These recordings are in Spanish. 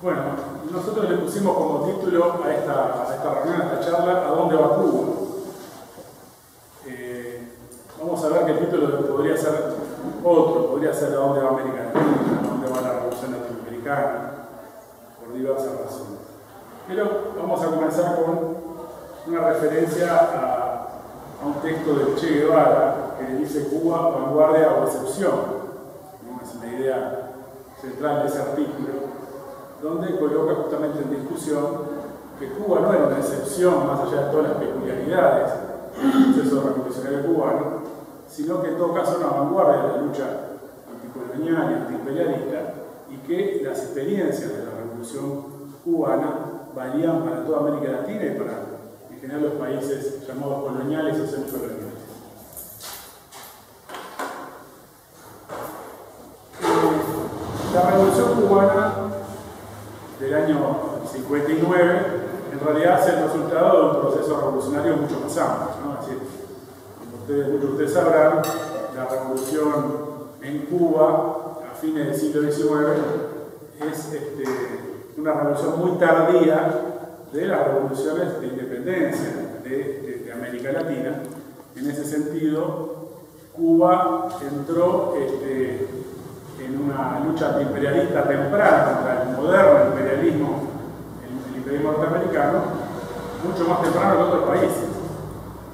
Bueno, nosotros le pusimos como título a esta reunión, a esta charla, ¿a dónde va Cuba? Vamos a ver que el título podría ser otro, podría ser ¿a dónde va América Latina? ¿A dónde va la revolución latinoamericana? Por diversas razones. Pero vamos a comenzar con una referencia a un texto de Che Guevara que dice Cuba, vanguardia o excepción. Es una idea central de ese artículo, donde coloca justamente en discusión que Cuba no era una excepción más allá de todas las peculiaridades del proceso revolucionario cubano, sino que en todo caso una vanguardia de la lucha anticolonial y antiimperialista, y que las experiencias de la revolución cubana valían para toda América Latina y para en general los países llamados coloniales o semicoloniales. La revolución cubana del año 59 en realidad es el resultado de un proceso revolucionario mucho más amplio, ¿no? Es decir, como muchos de ustedes sabrán, la revolución en Cuba a fines del siglo XIX es una revolución muy tardía de las revoluciones de independencia de América Latina. En ese sentido, Cuba entró en una lucha antiimperialista temprana contra el moderno imperialismo, el imperialismo norteamericano, mucho más temprano que otros países.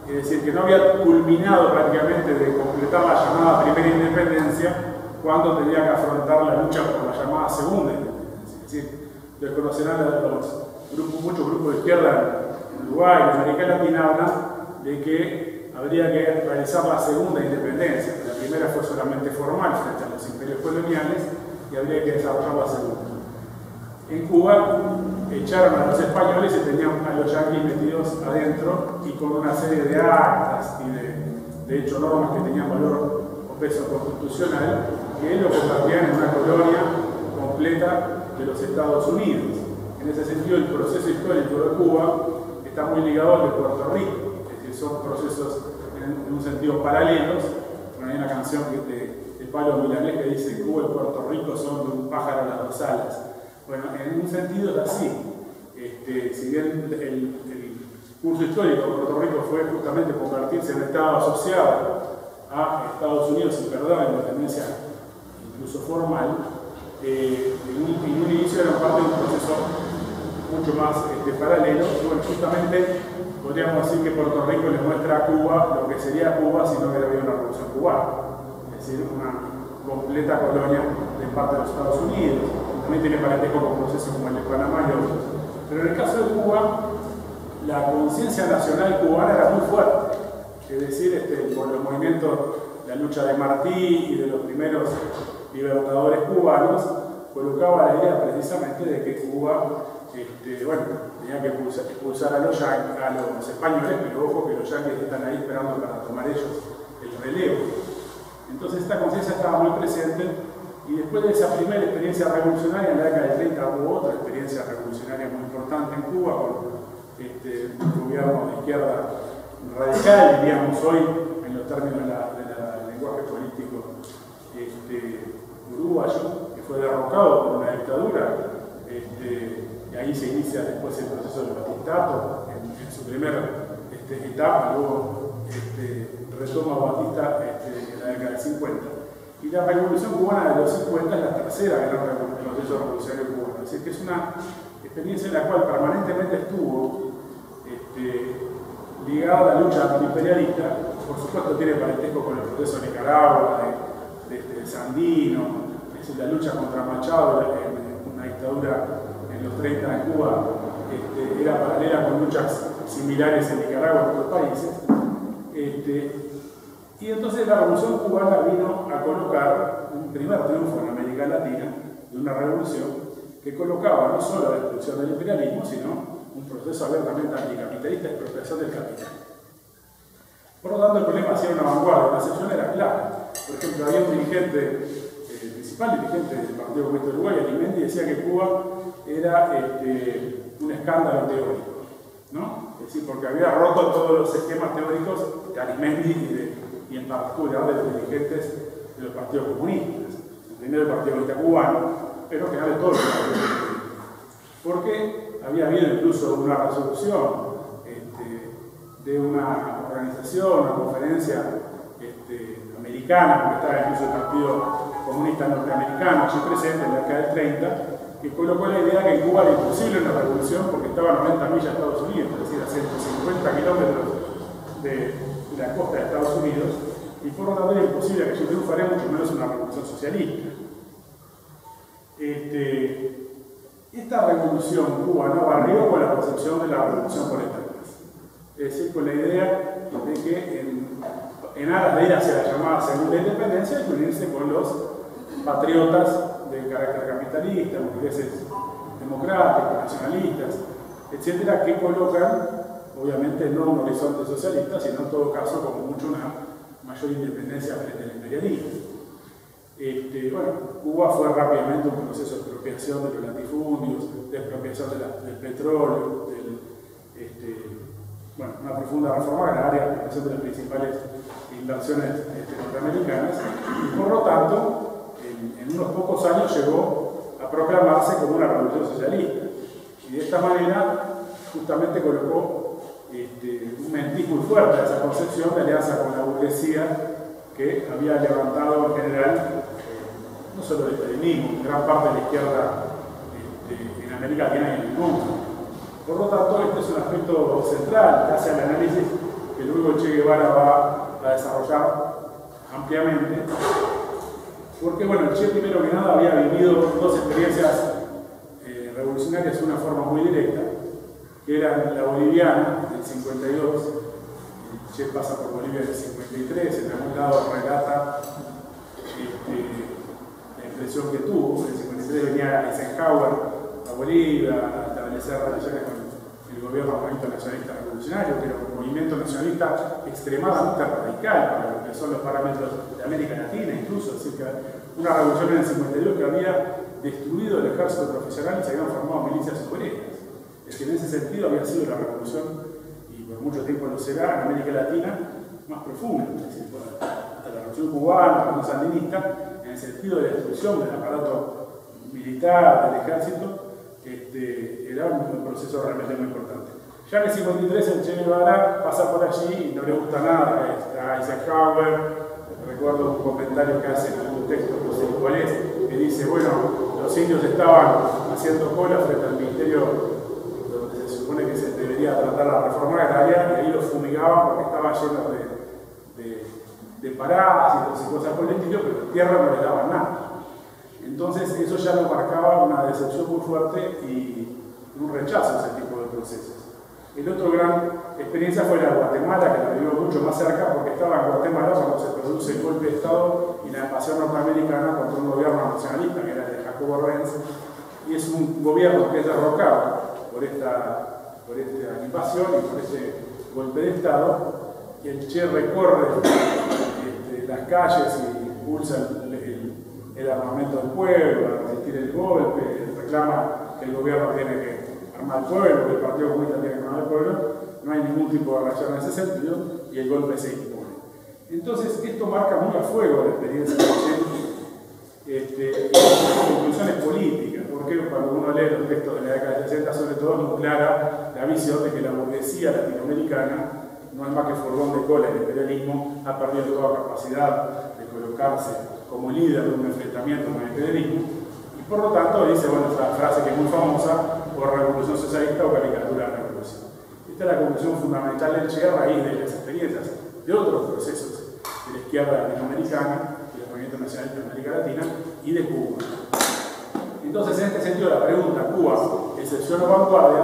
Es decir, que no había culminado prácticamente de completar la llamada primera independencia cuando tenía que afrontar la lucha por la llamada segunda independencia. Es decir, ustedes conocerán muchos grupos de izquierda en Uruguay, en América Latina, hablan de que habría que realizar la segunda independencia. La primera fue solamente formal frente a los imperios coloniales y habría que desarrollar la segunda. En Cuba echaron a los españoles y tenían a los yanquis metidos adentro y con una serie de actas y de hecho normas que tenían valor o peso constitucional que lo convertían en una colonia completa de los Estados Unidos. En ese sentido, el proceso histórico de Cuba está muy ligado al de Puerto Rico, es decir, son procesos en un sentido paralelos. Bueno, hay una canción de Pablo Milanés que dice Cuba y Puerto Rico son de un pájaro a las dos alas. Bueno, en un sentido es así. Si bien el curso histórico de Puerto Rico fue justamente convertirse en Estado asociado a Estados Unidos y perder la independencia incluso formal, en un inicio era parte de un proceso mucho más paralelo. Y bueno, justamente podríamos decir que Puerto Rico le muestra a Cuba lo que sería Cuba si no hubiera habido una revolución cubana, es decir, una completa colonia de parte de los Estados Unidos. También tiene parentesco con procesos como el de Panamá y otros. Pero en el caso de Cuba, la conciencia nacional cubana era muy fuerte. Es decir, por los movimientos, la lucha de Martí y de los primeros libertadores cubanos, colocaba la idea precisamente de que Cuba tenía que expulsar a los españoles, pero ojo que los yanquis están ahí esperando para tomar ellos el relevo. Entonces esta conciencia estaba muy presente. Y después de esa primera experiencia revolucionaria, en la década del 30 hubo otra experiencia revolucionaria muy importante en Cuba, con un gobierno de izquierda radical, diríamos hoy, en los términos del lenguaje político uruguayo, que fue derrocado por una dictadura, y ahí se inicia después el proceso del batistato, en su primera etapa, luego retoma Batista en la década del 50. Y la revolución cubana de los 50 es la tercera gran proceso revolucionario cubano. Es decir, que es una experiencia en la cual permanentemente estuvo ligada a la lucha antiimperialista. Por supuesto tiene parentesco con el proceso de Nicaragua, de Sandino, es decir, la lucha contra Machado, una dictadura en los 30 en Cuba, era paralela con luchas similares en Nicaragua y en otros países. Y entonces la revolución cubana vino a colocar un primer triunfo en América Latina de una revolución que colocaba no solo la destrucción del imperialismo, sino un proceso abiertamente anticapitalista de expropiación del capital. Por lo tanto, el problema hacía una vanguardia, la excepción era clara. Por ejemplo, había un dirigente, el principal dirigente del Partido Comunista de Uruguay, Arismendi, decía que Cuba era un escándalo teórico, ¿no? Es decir, porque había roto todos los esquemas teóricos de Arismendi y en particular de los dirigentes de los partidos comunistas, primero el Partido Comunista Cubano, pero en general de todos los partidos comunistas. porque había habido incluso una resolución de una organización, una conferencia americana, porque estaba incluso el Partido Comunista Norteamericano allí presente en la década del 30, que colocó la idea que en Cuba era imposible una revolución porque estaba a 90 millas de Estados Unidos, es decir, a 150 kilómetros de la costa de Estados Unidos, y por lo tanto era imposible que allí triunfara, mucho menos una revolución socialista. Esta revolución cubana barrió con la concepción de la revolución por etapas. Es decir, con la idea de que en aras de ir hacia la llamada segunda independencia hay que unirse con los patriotas de carácter capitalista, burgueses democráticos, nacionalistas, etcétera, que colocan, obviamente, no un horizonte socialista, sino en todo caso, como mucho, una mayor independencia frente al imperialismo. Bueno, Cuba fue rápidamente un proceso de expropiación de los latifundios, de expropiación del petróleo, bueno, una profunda reforma agraria, expropiación de las principales inversiones norteamericanas, y por lo tanto, en unos pocos años llegó a proclamarse como una revolución socialista. Y de esta manera, justamente colocó un matiz muy fuerte a esa concepción de alianza con la burguesía que había levantado en general, no solo el estalinismo, gran parte de la izquierda en América Latina y en el mundo. Por lo tanto, este es un aspecto central que hace el análisis que luego Che Guevara va a desarrollar ampliamente, porque bueno, Che primero que nada había vivido dos experiencias revolucionarias de una forma muy directa, que era la boliviana del 52. Che pasa por Bolivia en el 53, en algún lado relata la impresión que tuvo. En el 53 venía Eisenhower a Bolivia a establecer relaciones con el gobierno del movimiento nacionalista revolucionario, que era un movimiento nacionalista extremadamente radical para lo que son los parámetros de América Latina, incluso, es decir, que una revolución en el 52 que había destruido el ejército profesional y se habían formado milicias obreras. Es que en ese sentido había sido la revolución, y por mucho tiempo lo será, en América Latina, más profunda. Es decir, hasta la revolución cubana, la revolución sandinista, en el sentido de la destrucción del aparato militar, del ejército, era un proceso realmente muy importante. Ya en el 53 el Che Guevara pasa por allí y no le gusta nada a Eisenhower. Recuerdo un comentario que hace en algún texto, no sé cuál es, que dice, bueno, los indios estaban haciendo cola frente al ministerio donde se supone que se debería tratar la reforma agraria, y ahí los fumigaban porque estaba lleno de parásitos y cosas por el estilo, pero tierra no les daban nada. Entonces eso ya lo marcaba una decepción muy fuerte y un rechazo a ese tipo de procesos. El otro gran experiencia fue la de Guatemala, que la vivió mucho más cerca porque estaba en Guatemala cuando se produce el golpe de Estado y la invasión norteamericana contra un gobierno nacionalista que era el de Jacobo Arbenz, y es un gobierno que es derrocado por esta invasión y por este golpe de Estado, y el Che recorre las calles y impulsa el armamento del pueblo, a resistir el golpe, reclama que el gobierno tiene que armar al pueblo, que el Partido Comunista tiene que armar al pueblo. No hay ningún tipo de reacción en ese sentido y el golpe se impone. Entonces, esto marca muy a fuego la experiencia de Che, conclusiones políticas, porque cuando uno lee los textos de la década del 60, sobre todo, es muy clara la visión de que la burguesía latinoamericana no es más que furgón de cola. El imperialismo ha perdido toda capacidad de colocarse como líder de un enfrentamiento con el imperialismo, y por lo tanto dice, bueno, esta frase que es muy famosa, o revolución socialista o caricatura de la revolución. Esta es la conclusión fundamental del Che a raíz de las experiencias de otros procesos de la izquierda latinoamericana, y del movimiento nacionalista de América Latina y de Cuba. Entonces, en este sentido, la pregunta Cuba, excepción o vanguardia,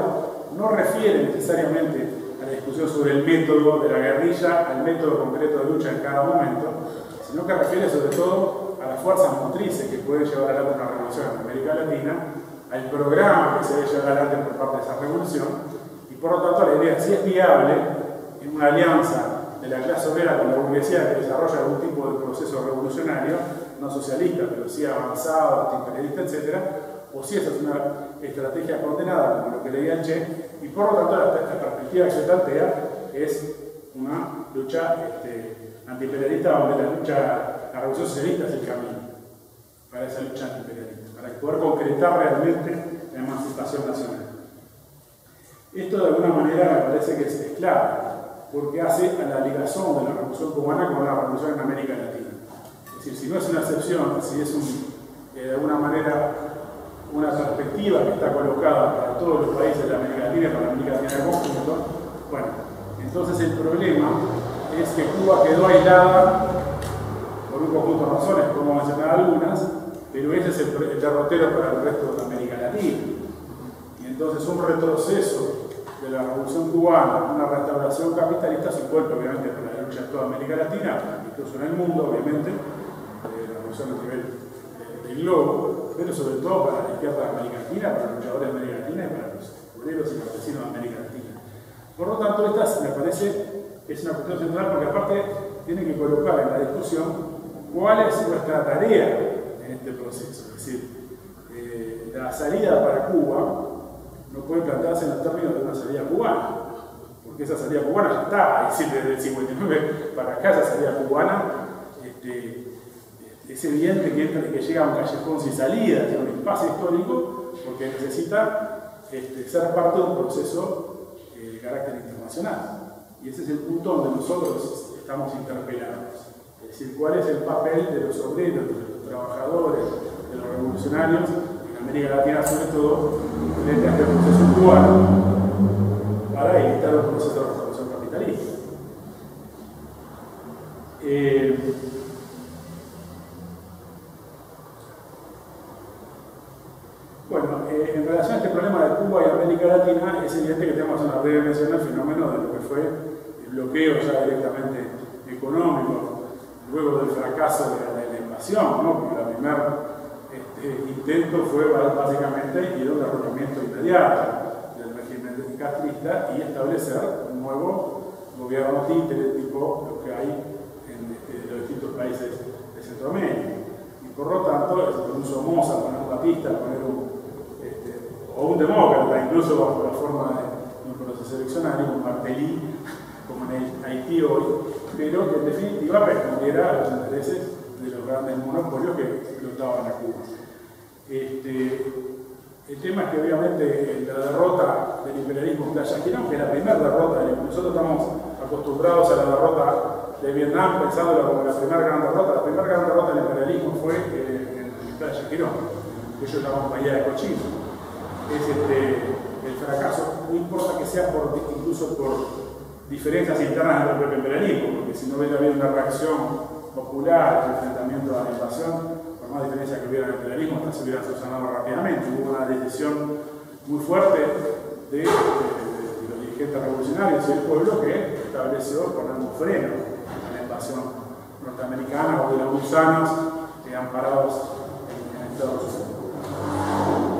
no refiere necesariamente a la discusión sobre el método de la guerrilla, al método concreto de lucha en cada momento, sino que refiere sobre todo a las fuerzas motrices que pueden llevar adelante una revolución en América Latina, al programa que se debe llevar adelante por parte de esa revolución, y por lo tanto la idea, si es viable, en una alianza de la clase obrera con la burguesía que desarrolla algún tipo de proceso revolucionario, no socialista, pero sí avanzado, antiimperialista, etc., o si esa es una estrategia condenada, como lo que leía el Che, y por lo tanto la perspectiva que se plantea es una lucha antiimperialista, donde la revolución socialista es el camino para esa lucha antiimperialista, para poder concretar realmente la emancipación nacional. Esto de alguna manera me parece que es clave, porque hace a la ligación de la revolución cubana con la revolución en América Latina. Es decir, si no es una excepción, si es de alguna manera una perspectiva que está colocada para todos los países de América Latina y para la América Latina en conjunto, bueno, entonces el problema es que Cuba quedó aislada por un conjunto de razones, como mencionar algunas, pero ese es el derrotero para el resto de América Latina. Y entonces un retroceso de la revolución cubana, una restauración capitalista, supone obviamente para la lucha de toda América Latina, incluso en el mundo, obviamente, la revolución a nivel del globo, pero sobre todo para la izquierda de América Latina, para los luchadores de América Latina y para los obreros y campesinos de América Latina. Por lo tanto, esta me parece que es una cuestión central, porque aparte tiene que colocar en la discusión cuál es nuestra tarea en este proceso. Es decir, la salida para Cuba no puede plantearse en los términos de una salida cubana, porque esa salida cubana ya está, es decir, desde el 59 para acá, esa salida cubana, es evidente que llega a un callejón sin salida, tiene un impasse histórico, porque necesita ser parte de un proceso de carácter internacional. Y ese es el punto donde nosotros estamos interpelados. Es decir, cuál es el papel de los obreros, de los trabajadores, de los revolucionarios, en América Latina sobre todo, frente a este proceso cubano, para evitar un proceso de restauración capitalista. Bueno, en relación a este problema de Cuba y América Latina, es evidente que tenemos una breve mención al fenómeno de lo que fue el bloqueo ya directamente económico, luego del fracaso de la invasión, ¿no? Porque el primer intento fue básicamente ir a un derrocamiento inmediato del régimen castrista y establecer un nuevo gobierno títere tipo lo que hay en los distintos países de Centroamérica. Y por lo tanto, con un Somoza, con un Batista, o un demócrata, incluso bajo la forma de un proceso eleccionario, un Martelly, como en Haití hoy, pero que en definitiva respondiera a los intereses de los grandes monopolios que explotaban a Cuba. El tema es que obviamente la derrota del imperialismo Yaquirón, que es la primera derrota, nosotros estamos acostumbrados a la derrota de Vietnam, pensándola como la primera gran derrota del imperialismo fue en Yaquirón, que ellos llaman Bahía de Cochino. Es el fracaso, no importa que sea incluso por diferencias internas del propio imperialismo, porque si no hubiera habido una reacción popular, el enfrentamiento a la invasión, por más diferencias que hubiera en el imperialismo, estas se hubieran solucionado rápidamente. Hubo una decisión muy fuerte de los dirigentes revolucionarios y el pueblo que estableció poner un freno a la invasión norteamericana o de los gusanos amparados en Estados Unidos.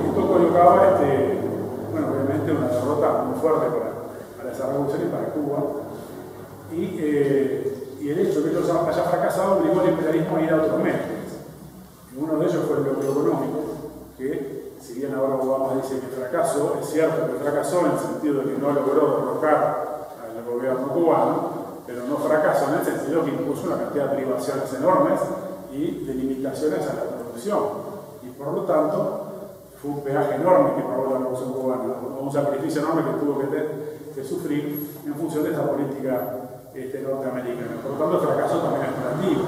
Esto colocaba, obviamente una derrota muy fuerte para esa revolución y para Cuba. Y el hecho de que ellos hayan fracasado obligó al imperialismo a ir a otros métodos. Uno de ellos fue el bloqueo económico, que si bien ahora Obama dice que fracasó, es cierto que fracasó en el sentido de que no logró derrocar al gobierno cubano, pero no fracasó en el sentido que impuso una cantidad de privaciones enormes y de limitaciones a la producción. Y por lo tanto, fue un peaje enorme que pagó la revolución cubana, un sacrificio enorme que tuvo que sufrir en función de esa política norteamericana. Por lo tanto, el fracaso también es relativo.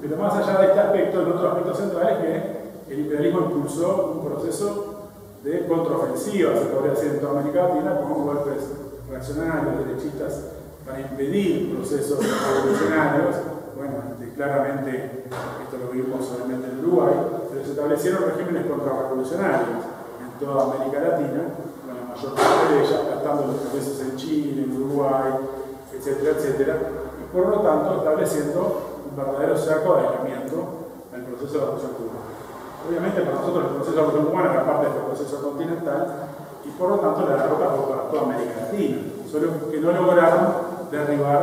Pero más allá de este aspecto, el otro aspecto central es que el imperialismo impulsó un proceso de contraofensiva, se podría decir, en toda América Latina, con golpes reaccionarios, derechistas, para impedir procesos revolucionarios. Bueno, claramente, esto lo vimos solamente en Uruguay, pero se establecieron regímenes contrarrevolucionarios en toda América Latina, con la mayor parte de ellas gastando los procesos en Chile, en Uruguay, etcétera, etcétera, y por lo tanto estableciendo un verdadero cerco de aislamiento al proceso de la revolución cubana. Obviamente para nosotros el proceso de la revolución cubana era parte del proceso continental y por lo tanto la derrota fue para toda América Latina, solo que no lograron derribar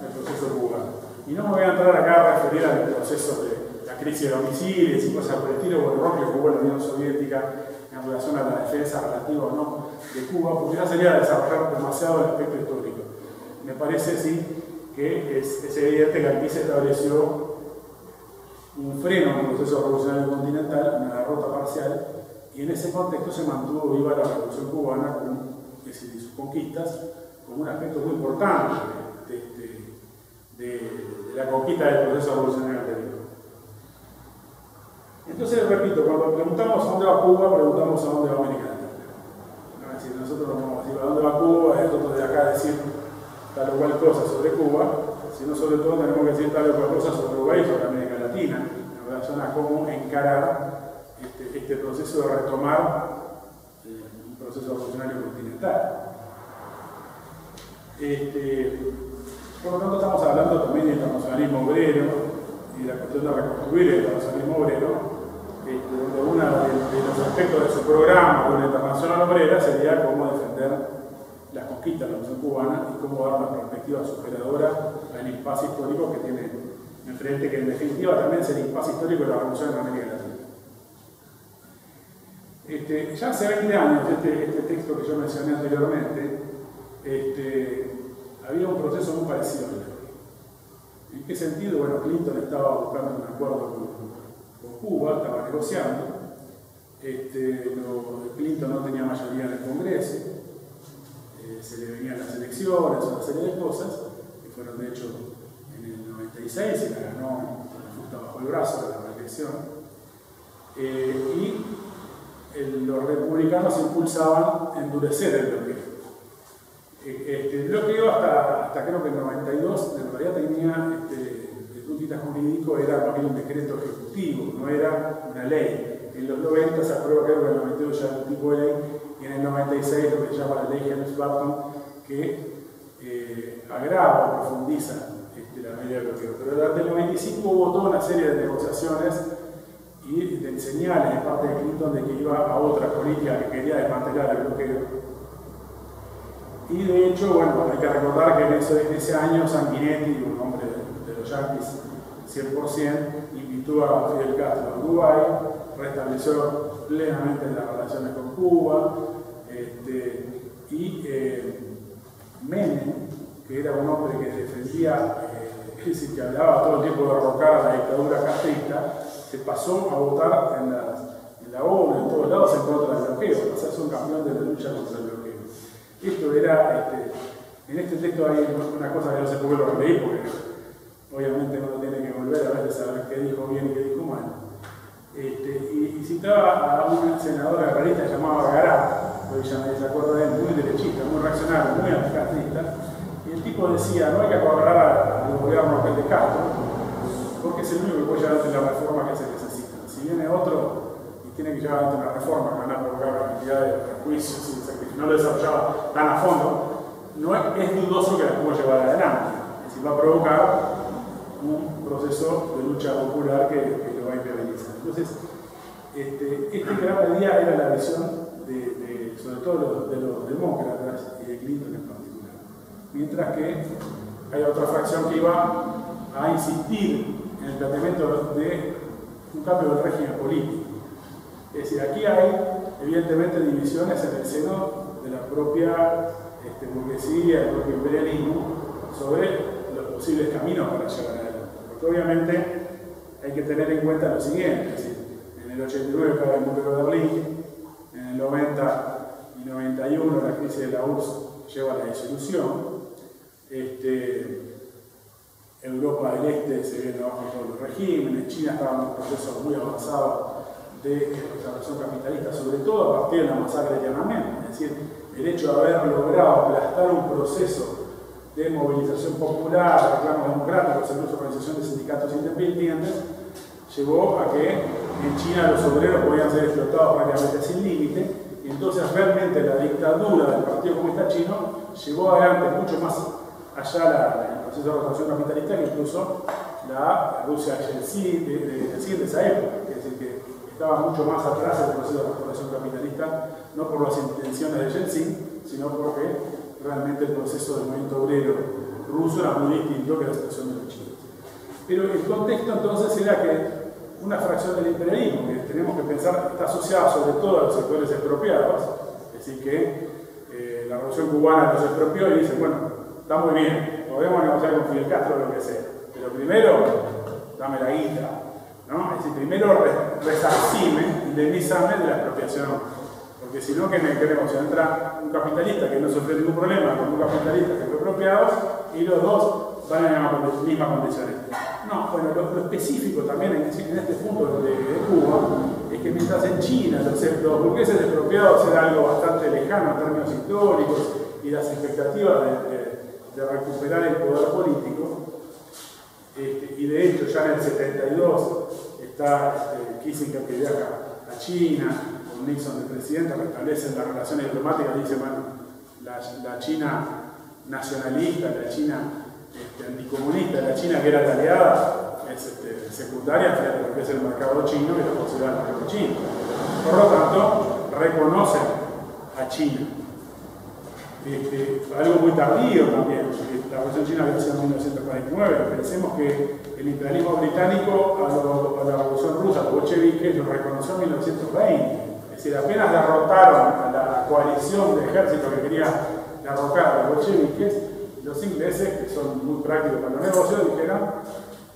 el proceso cubano. Y no me voy a entrar acá a referir al proceso de la crisis de domicilios y cosas por el estilo, o el rol que jugó la Unión Soviética en relación a la defensa relativa o no de Cuba, porque ya sería desarrollar demasiado el aspecto histórico. Me parece, sí, que es evidente que aquí se estableció un freno en el proceso revolucionario continental, una derrota parcial, y en ese contexto se mantuvo viva la revolución cubana con y sus conquistas como un aspecto muy importante de la conquista del proceso revolucionario anterior. Entonces, repito, cuando preguntamos a dónde va Cuba, preguntamos a dónde va América Latina. ¿No? Es decir, nosotros no vamos a decir a dónde va Cuba, y nosotros de acá decir tal o cual cosa sobre Cuba, sino sobre todo tenemos que decir tal o cual cosa sobre Uruguay y sobre América Latina, en relación a cómo encarar este proceso de retomar un proceso revolucionario continental. Por lo tanto, estamos hablando también del internacionalismo obrero y la cuestión de reconstruir el internacionalismo obrero, donde uno de los aspectos de su programa de una internacional obrera sería cómo defender las conquistas de la Revolución Cubana y cómo dar una perspectiva superadora al impasse histórico que tiene enfrente, que en definitiva también es el impasse histórico de la Revolución en América Latina. Ya hace 20 años, este texto que yo mencioné anteriormente, había un proceso muy parecido. ¿En qué sentido? Bueno, Clinton estaba buscando un acuerdo con Cuba, estaba negociando. Clinton no tenía mayoría en el Congreso, se le venían las elecciones, una serie de cosas, que fueron de hecho en el 96 y la ganó con la fruta bajo el brazo de la reelección. Los republicanos impulsaban endurecer el bloqueo. El bloqueo hasta creo que el 92 en realidad tenía el puntita jurídico, era más bien un decreto ejecutivo, no era una ley. En los 90 se aprueba, creo que en el 92 ya era un tipo de ley, y en el 96 lo que se llama la ley Helms-Burton, que agrava o profundiza la medida de bloqueo. Pero durante el 95 hubo toda una serie de negociaciones y de señales de parte de Clinton de que iba a otra política que quería desmantelar el bloqueo. Y de hecho, bueno, hay que recordar que en ese año Sanguinetti, un hombre de los yanquis 100%, invitó a Fidel Castro a Uruguay, restableció plenamente las relaciones con Cuba, y Menem, que era un hombre que defendía, es decir, que hablaba todo el tiempo de derrocar a la dictadura castrista, se pasó a votar en la ONU, en todos lados, en contra del bloqueo, pasó a ser un campeón de la lucha contra el bloqueo. Esto era, en este texto hay una cosa que no sé por qué lo releí, porque obviamente uno tiene que volver a veces a ver qué dijo bien y qué dijo mal. Y citaba a una senadora realista llamada Garat, hoy ya nadie se acuerda de él, muy derechista, muy reaccionario, muy anticastrista, y el tipo decía, no hay que acorralar al gobierno de Castro, porque es el único que puede llevar adelante la reforma que se necesita. Si viene otro y tiene que llevar adelante una reforma que van a provocar una cantidad de prejuicios y no lo desarrollaba tan a fondo, no es dudoso que la pueda llevar adelante. Es decir, va a provocar un proceso de lucha popular que lo va a implementar. Entonces, en gran medida era la visión sobre todo de los demócratas y de Clinton en particular. Mientras que hay otra fracción que iba a insistir en el planteamiento de un cambio del régimen político. Es decir, aquí hay evidentemente divisiones en el seno de la propia burguesía, el propio imperialismo, sobre los posibles caminos para llegar adelante. Porque obviamente hay que tener en cuenta lo siguiente, es decir, en el 89 cae el muro de Berlín, en el 90 y 91 la crisis de la URSS lleva a la disolución, Europa del Este se viene abajo todos los regímenes, China estaba en un proceso muy avanzado de restauración capitalista, sobre todo a partir de la masacre de Tiananmen. Es decir, el hecho de haber logrado aplastar un proceso de movilización popular, reclamos democráticos, incluso organización de sindicatos independientes, llevó a que en China los obreros podían ser explotados prácticamente sin límite, y entonces realmente la dictadura del Partido Comunista Chino llevó adelante mucho más allá el proceso de restauración capitalista que incluso la Rusia de Yeltsin de esa época. Es decir, que estaba mucho más atrás del proceso de restauración capitalista, no por las intenciones de Yeltsin, sino porque realmente el proceso del movimiento obrero ruso era muy distinto que la situación de los chinos. Pero el contexto entonces era que una fracción del imperialismo, que tenemos que pensar, está asociada sobre todo a los sectores expropiados, es decir, que la revolución cubana los expropió y dice, bueno, está muy bien, podemos negociar con Fidel Castro lo que sea, pero primero dame la guita, ¿no? Es decir, primero resarcime, indemnízame de la expropiación, porque porque si no, ¿qué queremos? O sea, entra un capitalista que no sufre ningún problema con un capitalista que fue apropiado y los dos van en las mismas condiciones. No, bueno, lo específico también en este punto de Cuba es que mientras en China los burgueses expropiados era algo bastante lejano en términos históricos y las expectativas de recuperar el poder político, y de hecho ya en el 72 está Kissinger que viaja a China, con Nixon de presidente, restablecen las relaciones diplomáticas, dice, bueno, la China nacionalista, la China anticomunista, la China que era aliada, es secundaria frente a lo que es el mercado chino y la posibilidad del mercado chino. Por lo tanto, reconocen a China. Algo muy tardío también, la Revolución China había sido en 1949, pensemos que el imperialismo británico a la Revolución Rusa, los bolcheviques, lo reconoció en 1920, es decir, apenas derrotaron a la coalición de ejércitos que quería derrocar a los bolcheviques, los ingleses, que son muy prácticos para los negocios, dijeron,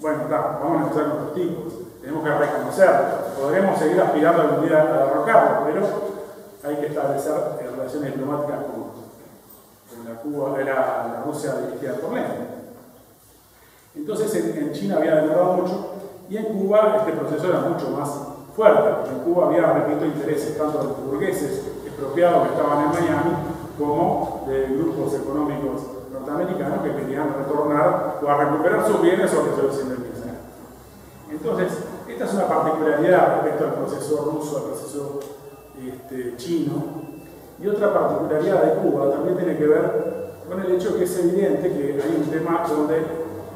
bueno, vamos a negociar con los tipos, tenemos que reconocerlo, podremos seguir aspirando algún día a derrocarlo, pero hay que establecer relaciones diplomáticas con la Rusia dirigida por Lenin. Entonces en China había demorado mucho y en Cuba este proceso era mucho más fuerte, porque en Cuba había, repito, intereses tanto de los burgueses expropiados que estaban en Miami como de grupos económicos norteamericanos que querían retornar o a recuperar sus bienes o que se los indemnizan. Entonces, esta es una particularidad respecto al proceso ruso, al proceso chino. Y otra particularidad de Cuba también tiene que ver con el hecho que es evidente que hay un tema donde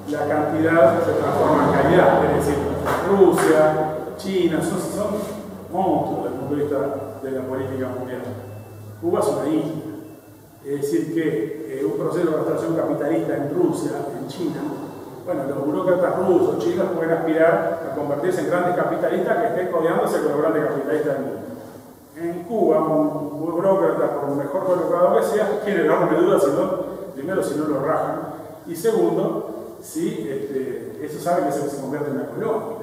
la cantidad se transforma en calidad, es decir, Rusia, China, son monstruos desde el punto de vista de la política mundial. Cuba es una isla, es decir que un proceso de restauración capitalista en Rusia, en China, bueno, los burócratas rusos, chinos pueden aspirar a convertirse en grandes capitalistas que estén codeándose con los grandes capitalistas del mundo. En Cuba, un burócrata, por mejor colocado que sea, tiene enorme duda, primero si no lo rajan, y segundo, si eso sabe que se convierte en una colonia.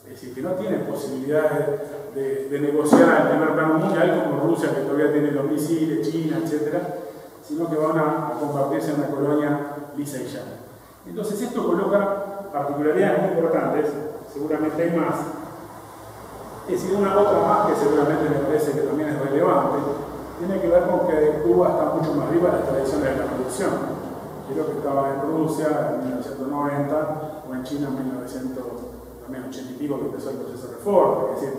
Es decir, que no tienen posibilidades de negociar en el primer plano mundial como Rusia, que todavía tiene los misiles, China, etc., sino que van a convertirse en una colonia lisa y llana. Entonces esto coloca particularidades muy importantes, seguramente hay más. Es decir, una otra más que seguramente me parece que también es relevante, tiene que ver con que Cuba está mucho más arriba de las tradiciones de la producción. Creo que estaba en Rusia en 1990 o en China en 1980 y pico que empezó el proceso de reforma. Es decir,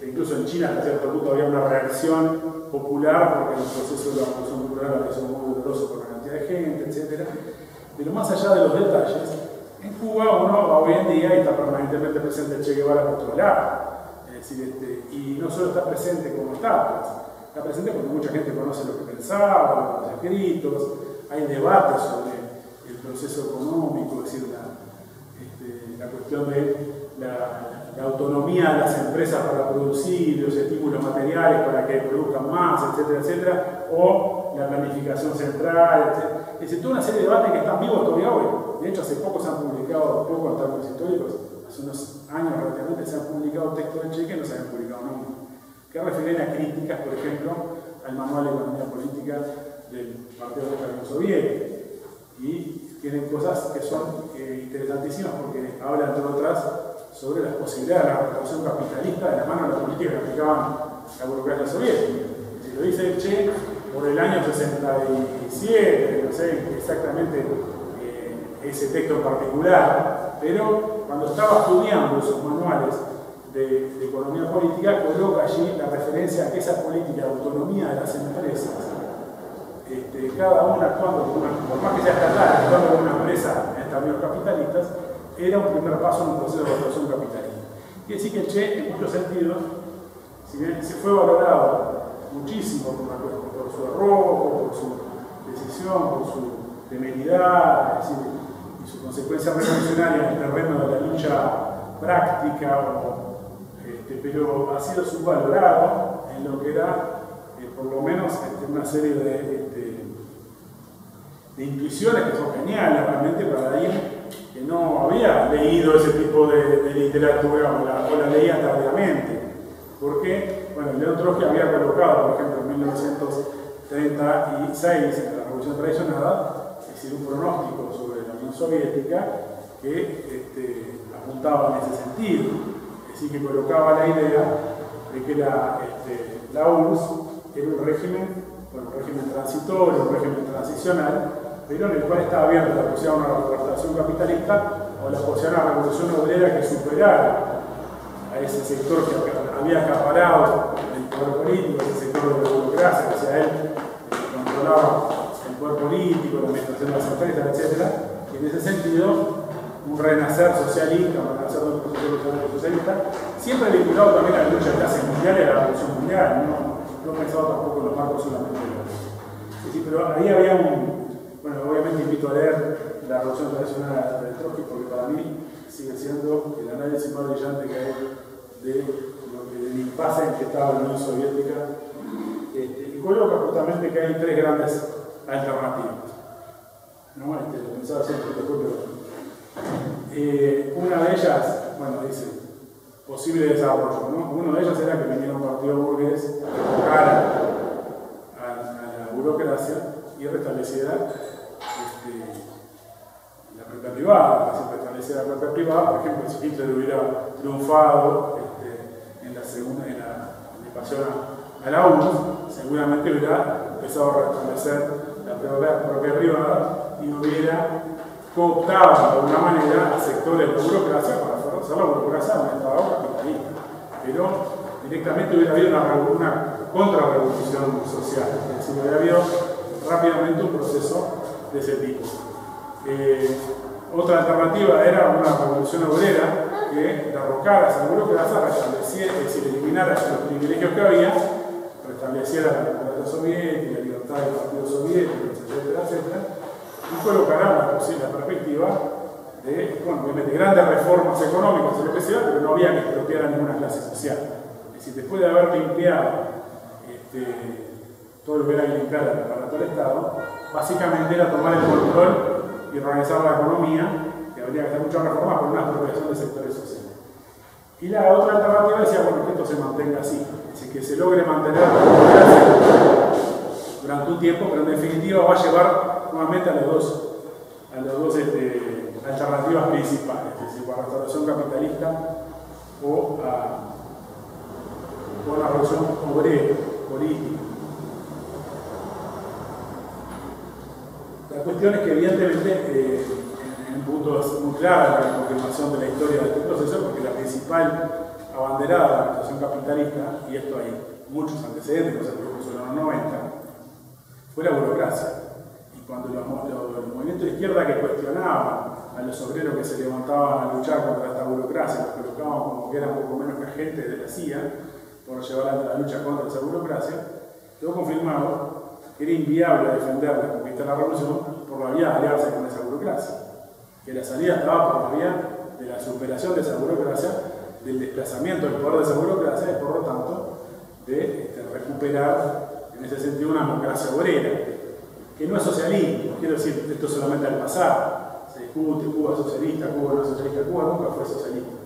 incluso en China hasta cierto punto había una reacción popular porque el proceso de la revolución cultural había sido muy doloroso por la cantidad de gente, etc. Pero más allá de los detalles, en Cuba uno hoy en día está permanentemente presente el Che Guevara por todo lado. Y no solo está presente como está presente porque mucha gente conoce lo que pensaba, los escritos, hay debates sobre el proceso económico, es decir, la cuestión de la autonomía de las empresas para producir, los estímulos materiales para que produzcan más, etcétera, etcétera, o la planificación central, etcétera. Es decir, toda una serie de debates que están vivos todavía hoy. De hecho, hace poco se han publicado, poco en términos históricos, hace unos años relativamente se han publicado textos de Che que no se habían publicado nunca, que refieren a críticas, por ejemplo, al manual de economía política del Partido de la Unión Soviética. Y tienen cosas que son interesantísimas porque hablan, entre otras, sobre las posibilidades de la revolución capitalista de la mano de la política que aplicaban la burocracia soviética. Si lo dice Che, por el año 67, no sé exactamente ese texto en particular, pero cuando estaba estudiando sus manuales de economía política, coloca allí la referencia a que esa política de autonomía de las empresas, cada una actuando como por más que sea estatal, actuando como una empresa en términos capitalistas, era un primer paso en un proceso de revolución capitalista. Quiere decir que Che, en muchos sentidos, si bien se fue valorado muchísimo por su arrojo, por su decisión, por su temeridad, es decir, y su consecuencia revolucionaria en el terreno de la lucha práctica, pero ha sido subvalorado en lo que era, por lo menos, una serie de intuiciones que son geniales realmente para alguien que no había leído ese tipo de literatura o la leía tardíamente. Porque, bueno, León Trotsky había colocado, por ejemplo, en 1936, en la Revolución Traicionada, es decir, un pronóstico sobre la Unión Soviética que apuntaba en ese sentido. Es decir, que colocaba la idea de que la URSS era un régimen transitorio, un régimen transicional, pero en el cual estaba abierta la posibilidad de una reconstrucción capitalista o la posibilidad de una revolución obrera que superara a ese sector que había acaparado el poder político, ese sector de la burocracia, que hacia él controlaba el poder político, la administración de las empresas, etc. Y en ese sentido, un renacer socialista, un renacer de un proceso socialista, siempre vinculado también a la lucha de clases mundial y a la revolución mundial. No he pensado tampoco en los marcos solamente de los. Sí, pero ahí había bueno, obviamente invito a leer la Revolución Tradicional de Trotsky, porque para mí sigue siendo el análisis más brillante que hay del impasse en que estaba la Unión Soviética, y coloca justamente que hay tres grandes alternativas. ¿No? Lo pensaba siempre después, pero una de ellas, bueno, dice posible desarrollo, ¿no? Una de ellas era que viniera un partido burgués que tocara a la burocracia y restableciera la propiedad privada. Si restableciera la propiedad privada, por ejemplo, si Hitler hubiera triunfado en la invasión a la URSS, seguramente hubiera empezado a restablecer la propiedad privada y hubiera cooptado de alguna manera a sectores de la burocracia para hacer la burocracia de un Estado capitalista. Pero directamente hubiera habido una contrarrevolución social, es decir, hubiera habido rápidamente un proceso de ese tipo. Otra alternativa era una revolución obrera que derrocara esa burocracia, restableciera, es decir, eliminara los privilegios que había, restableciera la democracia soviética, la libertad del partido soviético, etcétera, y colocará la perspectiva de, bueno, obviamente, grandes reformas económicas en lo que sea, pero no había que expropiar a ninguna clase social. Es decir, después de haber limpiado todo lo que era limpiar el aparato del Estado, básicamente era tomar el control y organizar la economía, que habría que hacer muchas reformas por una expropiación de sectores sociales. Y la otra alternativa decía, bueno, que esto se mantenga así, es decir, que se logre mantener la democracia durante un tiempo, pero en definitiva va a llevar nuevamente a las dos alternativas principales, es decir, para la restauración capitalista o la revolución obrera, política. La cuestión es que evidentemente en un punto muy claro la confirmación de la historia de este proceso, porque la principal abanderada de la administración capitalista, y esto hay muchos antecedentes, no sé, por ejemplo, en los 90, fue la burocracia. Y cuando los movimientos de izquierda que cuestionaban a los obreros que se levantaban a luchar contra esta burocracia, los colocaban como que eran poco menos que agentes de la CIA por llevar a la lucha contra esa burocracia, quedó confirmado que era inviable defender la conquista de la revolución por la vía de aliarse con esa burocracia, que la salida estaba por la vía de la superación de esa burocracia, del desplazamiento del poder de esa burocracia y por lo tanto de recuperar en ese sentido una democracia obrera, que no es socialismo. Quiero decir, esto solamente al pasar, se discute, Cuba es socialista, Cuba no es socialista, Cuba nunca fue socialista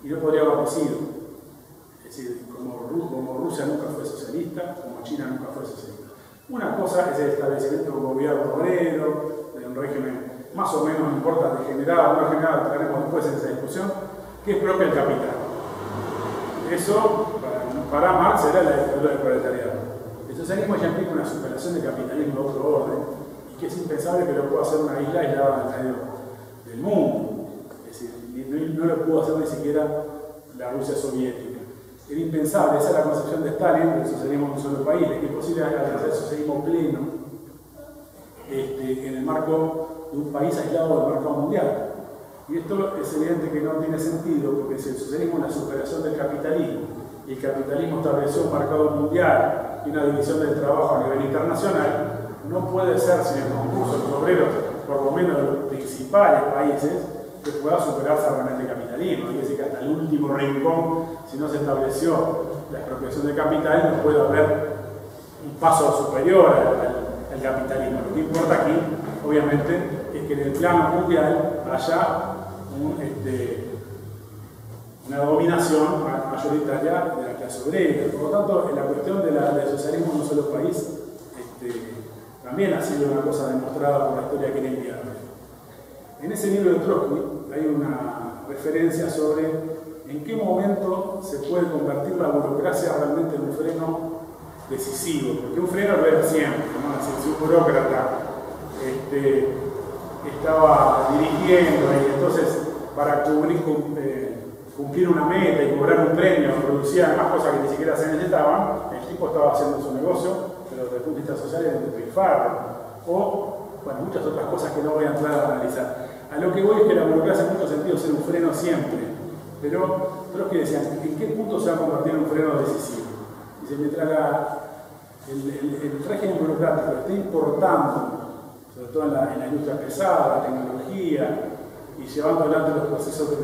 y no podría haber sido. Es decir, como Rusia nunca fue socialista, como China nunca fue socialista. Una cosa es el establecimiento de un gobierno obrero, de un régimen más o menos, no importa, degenerado, no degenerado, estaremos después en esa discusión, que es propio del capital. Eso, para Marx, era la dictadura del proletariado. El socialismo ya implica una superación del capitalismo de otro orden, y que es impensable que lo pueda hacer una isla aislada en el medio del mundo. Es decir, no lo pudo hacer ni siquiera la Rusia soviética. Era impensable, esa es la concepción de Stalin del socialismo en un solo país, es imposible alcanzar el socialismo pleno en el marco de un país aislado del mercado mundial. Y esto es evidente que no tiene sentido, porque si el socialismo es la superación del capitalismo, y el capitalismo estableció un mercado mundial y una división del trabajo a nivel internacional, no puede ser sin el concurso de los obreros, por lo menos de los principales países, que pueda superarse realmente el capitalismo. Hay que decir que hasta el último rincón, si no se estableció la expropiación del capital, no puede haber un paso superior al capitalismo. Lo que importa aquí, obviamente, es que en el plano mundial haya una dominación a mayoritaria de la clase obrera. Por lo tanto, la cuestión del socialismo en un solo país también ha sido una cosa demostrada por la historia keynesiana. En ese libro de Trotsky hay una referencia sobre en qué momento se puede convertir la burocracia realmente en un freno decisivo, porque un freno lo era siempre, ¿no? Si un burócrata estaba dirigiendo y entonces para cumplir una meta y cobrar un premio producía más cosas que ni siquiera se necesitaban, el tipo estaba haciendo su negocio, pero desde el punto de vista social era un despilfarro, o bueno, muchas otras cosas que no voy a entrar a analizar. A lo que voy es que la burocracia en muchos sentidos era un freno siempre, pero Trotsky decía, ¿en qué punto se va a convertir en un freno decisivo? Dice, mientras el régimen burocrático esté importando, sobre todo en la industria pesada, la tecnología, y llevando adelante los procesos de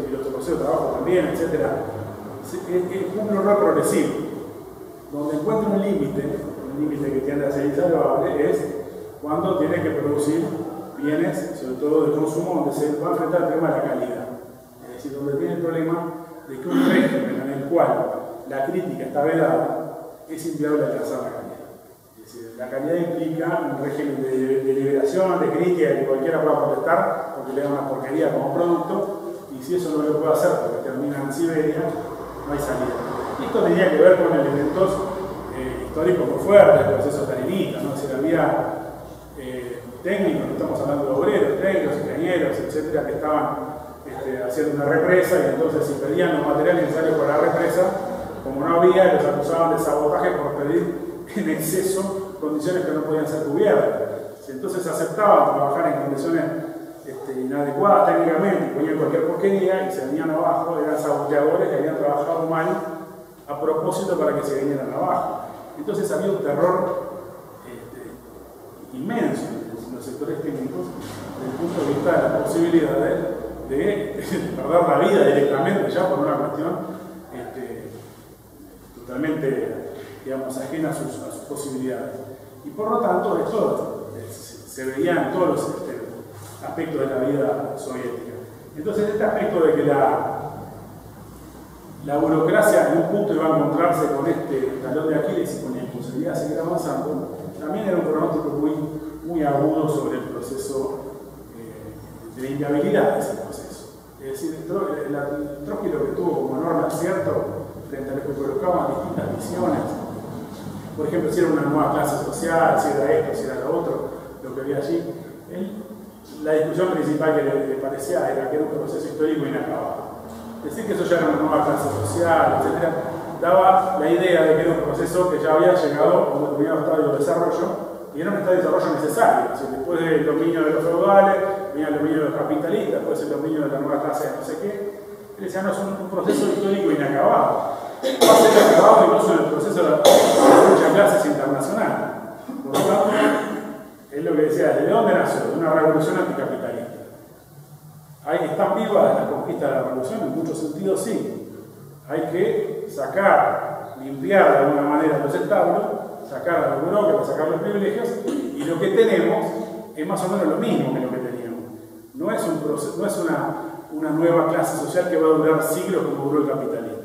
trabajo también, etc., es un error progresivo. Donde encuentra un límite que tiende a ser insalvable, es cuando tiene que producir bienes, sobre todo de consumo, donde se va a enfrentar el tema de la calidad. Es decir, donde tiene el problema de que un régimen en el cual la crítica está vedada, es inviable alcanzar la calidad. Es decir, la calidad implica un régimen de liberación, de crítica, que cualquiera pueda protestar porque le da una porquería como producto, y si eso no lo puede hacer porque termina en Siberia, no hay salida. Y esto tenía que ver con elementos históricos muy fuertes, el proceso stalinista, ¿no? Es decir, había técnicos, estamos hablando de obreros, técnicos, ingenieros, etcétera, que estaban haciendo una represa, y entonces si pedían los materiales necesarios para la represa, como no había, los acusaban de sabotaje por pedir en exceso condiciones que no podían ser cubiertas. Entonces aceptaban trabajar en condiciones inadecuadas técnicamente y ponían cualquier porquería y se venían abajo, eran saboteadores que habían trabajado mal a propósito para que se vinieran abajo. Entonces había un terror inmenso en los sectores técnicos desde el punto de vista de la posibilidad de perder la vida directamente ya por una cuestión totalmente, digamos, ajena a sus posibilidades. Y por lo tanto esto se veía en todos los aspectos de la vida soviética. Entonces este aspecto de que la burocracia en un punto iba a encontrarse con este talón de Aquiles y con la imposibilidad de seguir avanzando, también era un pronóstico muy agudo sobre el proceso de la inviabilidad de ese proceso. Es decir, Trotsky lo que tuvo como enorme acierto frente a lo que colocaban distintas visiones, por ejemplo, si era una nueva clase social, si era esto, si era lo otro, lo que había allí, la discusión principal que le parecía era que era un proceso histórico inacabado. Decir que eso ya era una nueva clase social, etc., daba la idea de que era un proceso que ya había llegado a un determinado estadio de desarrollo, y era un estadio de desarrollo necesario. O sea, después del dominio de los feudales, venía el dominio de los capitalistas, después el dominio de la nueva clase de no sé qué. Él decía, no, es un proceso histórico inacabado. Va a ser acabado incluso en el proceso de muchas clases internacionales. Por lo tanto, es lo que decía, ¿de dónde nació? De una revolución anticapitalista. ¿Están vivas las conquistas de la revolución? En muchos sentidos sí. Hay que sacar, limpiar de alguna manera los establos, sacar a los burócratas, sacar los privilegios, y lo que tenemos es más o menos lo mismo que lo que teníamos. No es un proceso, no es una nueva clase social que va a durar siglos como duró el capitalismo.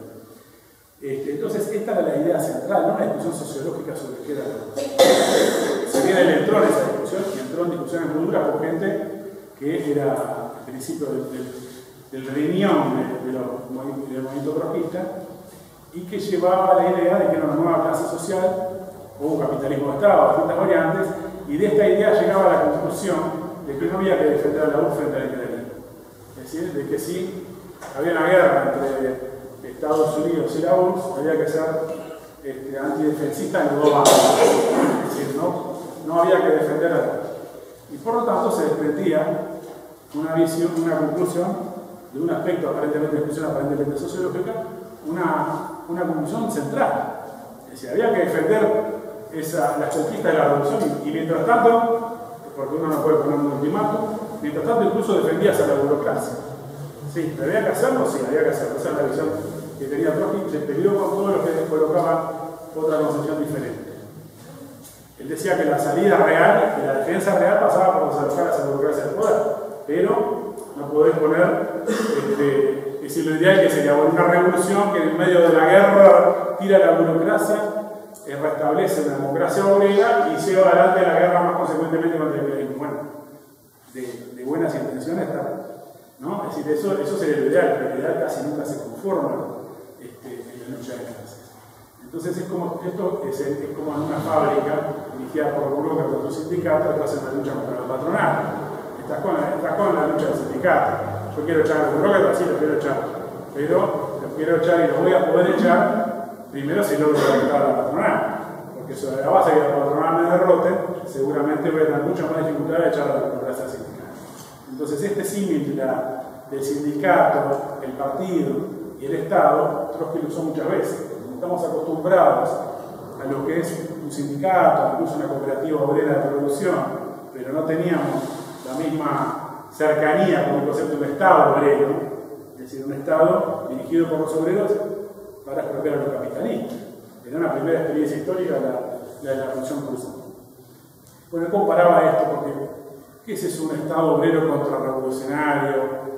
Entonces, esta era la idea central, no una discusión sociológica sobre qué era la revolución. Si bien él entró en esa discusión, y entró en discusiones muy duras por gente que era al principio del riñón del movimiento trotskista, y que llevaba la idea de que era una nueva clase social, o un capitalismo de Estado, distintas variantes, y de esta idea llegaba a la conclusión de que no había que defender a la URSS frente al imperialismo. Es decir, de que si había una guerra entre Estados Unidos y la URSS, había que ser antidefensista en global. Es decir, no había que defender a la URSS. Y por lo tanto se desprendía una visión, una conclusión de un aspecto aparentemente de discusión aparentemente sociológica, una conclusión central. Es decir, había que defender las conquistas de la revolución y mientras tanto, porque uno no puede poner un ultimátum, mientras tanto incluso defendías a la burocracia. Sí, ¿había que hacerlo? Sí, había que hacerlo. Esa es la visión que tenía Trotsky, se peleó con todo lo que colocaba otra concepción diferente. Él decía que la salida real, que la defensa real pasaba por desalojar a esa burocracia del poder, pero no podés poner decir, lo ideal que sería una revolución que en medio de la guerra tira la burocracia, restablece una democracia obrera y lleva adelante la guerra más consecuentemente contra el imperialismo. Bueno, de buenas intenciones está, ¿no? Es decir, eso sería lo ideal, pero el ideal casi nunca se conforma en la lucha de clases. Entonces esto es como en una fábrica dirigida por burócratas o sindicatos, estás en la lucha contra la patronal. Estás con la lucha del sindicato. Yo quiero echar a los burócratas, sí, los quiero echar. Pero los quiero echar y los voy a poder echar primero si logro derrotar a la patronal. Porque sobre la base de que la patronal me derrote, seguramente voy a tener mucha más dificultad de echar a la burocracia sindical. Entonces este símil del sindicato, el partido y el Estado, Trotsky lo usó muchas veces. Estamos acostumbrados a lo que es un sindicato, incluso una cooperativa obrera de producción, pero no teníamos la misma cercanía con el concepto de un Estado obrero, es decir, un Estado dirigido por los obreros para expropiar a los capitalistas. Era una primera experiencia histórica la de la Revolución Cruzada. Bueno, él comparaba esto porque ¿qué es eso, un Estado obrero contrarrevolucionario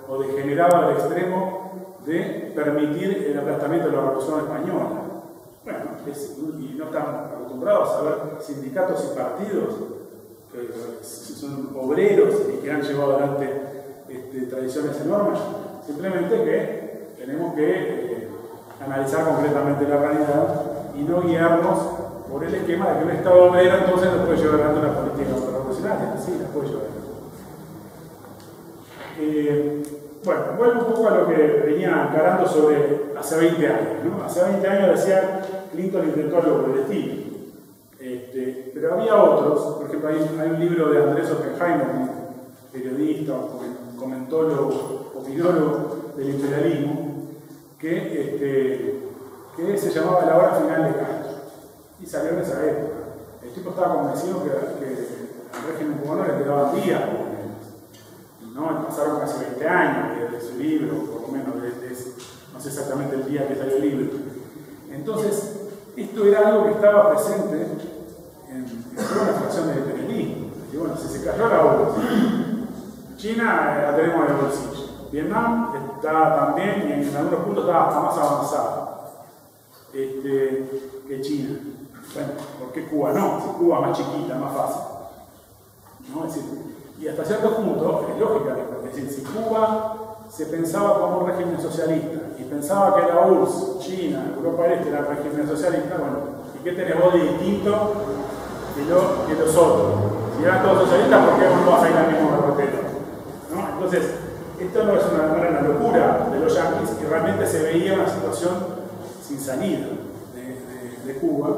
o degenerado al extremo de permitir el aplastamiento de la Revolución Española? Bueno, y no están acostumbrados a ver sindicatos y partidos que son obreros y que han llevado adelante tradiciones enormes. Simplemente que tenemos que analizar concretamente la realidad y no guiarnos por el esquema de que un Estado obrero entonces no puede llevar adelante una política revolucionaria. Sí, la puede llevar adelante. Bueno, vuelvo un poco a lo que venía encarando sobre hace 20 años, ¿no? Hace 20 años decía Clinton intentó algo por el estilo. Pero había otros, por ejemplo, hay un libro de Andrés Oppenheimer, periodista, comentólogo, opinólogo del imperialismo, que se llamaba La hora final de Castro. Y salió en esa época. El tipo estaba convencido que al régimen cubano le quedaban días, ¿no? Pasaron casi 20 años desde su libro, por lo menos no sé exactamente el día que salió el libro. Entonces, esto era algo que estaba presente en toda la fracción del imperialismo. Y bueno, si se cayó la URSS, China la tenemos en el bolsillo. Vietnam está también, y en algunos puntos está hasta más avanzado que China. Bueno, ¿por qué Cuba no? Si Cuba es más chiquita, más fácil. ¿No? Es decir, y hasta cierto punto, es lógica, es decir, si Cuba se pensaba como un régimen socialista y pensaba que la URSS, China, Europa del Este era un régimen socialista, bueno, ¿y qué tenés vos de distinto que los otros? Si eran todos socialistas, ¿por qué vos no vas a ir al mismo derrotero? ¿No? Entonces, esto no era una locura de los yanquis, que realmente se veía una situación sin salida de Cuba,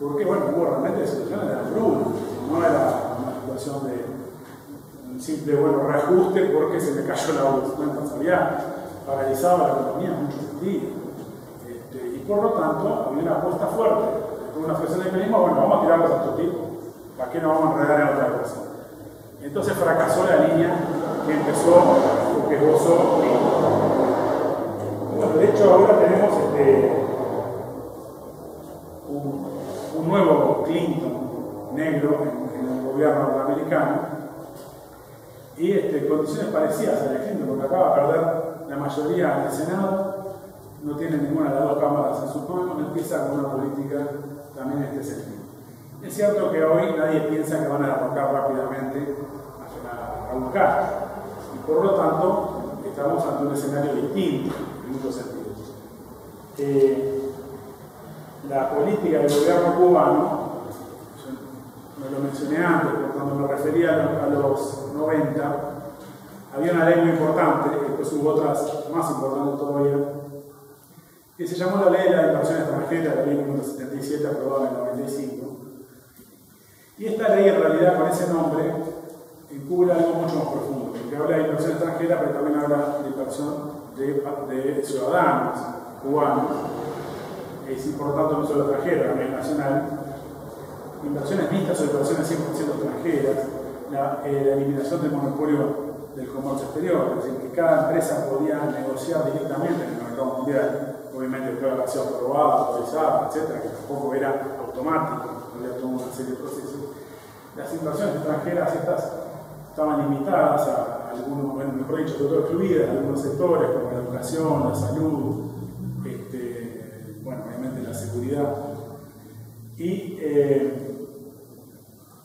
porque, bueno, hubo realmente situaciones de hambruna, no era una situación de un simple, reajuste porque se me cayó la URSS. Bueno, se había paralizado la economía en muchos sentidos. Y por lo tanto, había una apuesta fuerte. Con una fracción de mecanismo, bueno, vamos a tirarlos a otro tipo. ¿Para qué nos vamos a enredar en otra cosa? Entonces fracasó la línea que empezó o que esbozó Clinton. Bueno, de hecho, ahora tenemos un nuevo Clinton negro en el gobierno norteamericano y condiciones parecidas a la de Clinton, porque acaba de perder la mayoría en el Senado, no tiene ninguna de las dos cámaras en sus manos, empieza con una política también en este sentido. Es cierto que hoy nadie piensa que van a arrancar rápidamente a buscar, y por lo tanto estamos ante un escenario distinto en muchos sentidos. La política del gobierno cubano, no lo mencioné antes, pero cuando me refería a los 90, había una ley muy importante, después hubo otras más importantes todavía, que se llamó la Ley de la Inversión Extranjera, la ley número 77, aprobada en el 95. Y esta ley, en realidad, con ese nombre, encubre algo mucho más profundo, porque habla de inversión extranjera, pero también habla de inversión de ciudadanos cubanos. Es importante no solo extranjero, también nacional. Inversiones mixtas o inversiones 100% extranjeras, la eliminación del monopolio del comercio exterior, es decir, que cada empresa podía negociar directamente en el mercado mundial. Obviamente toda la acción aprobada, autorizada, etcétera, que tampoco era automático, había toda una serie de procesos. Las inversiones extranjeras estas estaban limitadas a algunos, bueno, mejor dicho, todo excluidas, algunos sectores como la educación, la salud, bueno, obviamente la seguridad. Y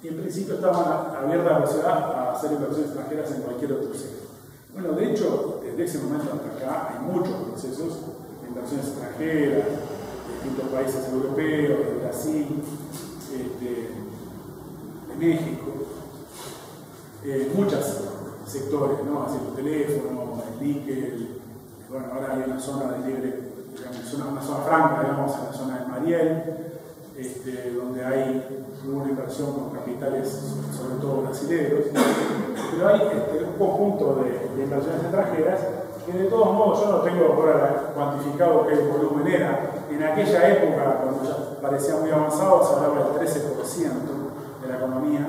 en principio estaban abiertas a la sociedad a hacer inversiones extranjeras en cualquier otro sector. Bueno, de hecho, desde ese momento hasta acá hay muchos procesos de inversiones extranjeras, de distintos países europeos, de Brasil, de México, muchos sectores, ¿no? Así el teléfono, el níquel, bueno, ahora hay una zona de libre, digamos, una zona franca, digamos, en la zona de Mariel, donde hay una inversión con capitales, sobre todo brasileños, pero hay un conjunto de inversiones extranjeras que de todos modos yo no tengo ahora cuantificado qué volumen era. En aquella época, cuando ya parecía muy avanzado, se hablaba del 13% de la economía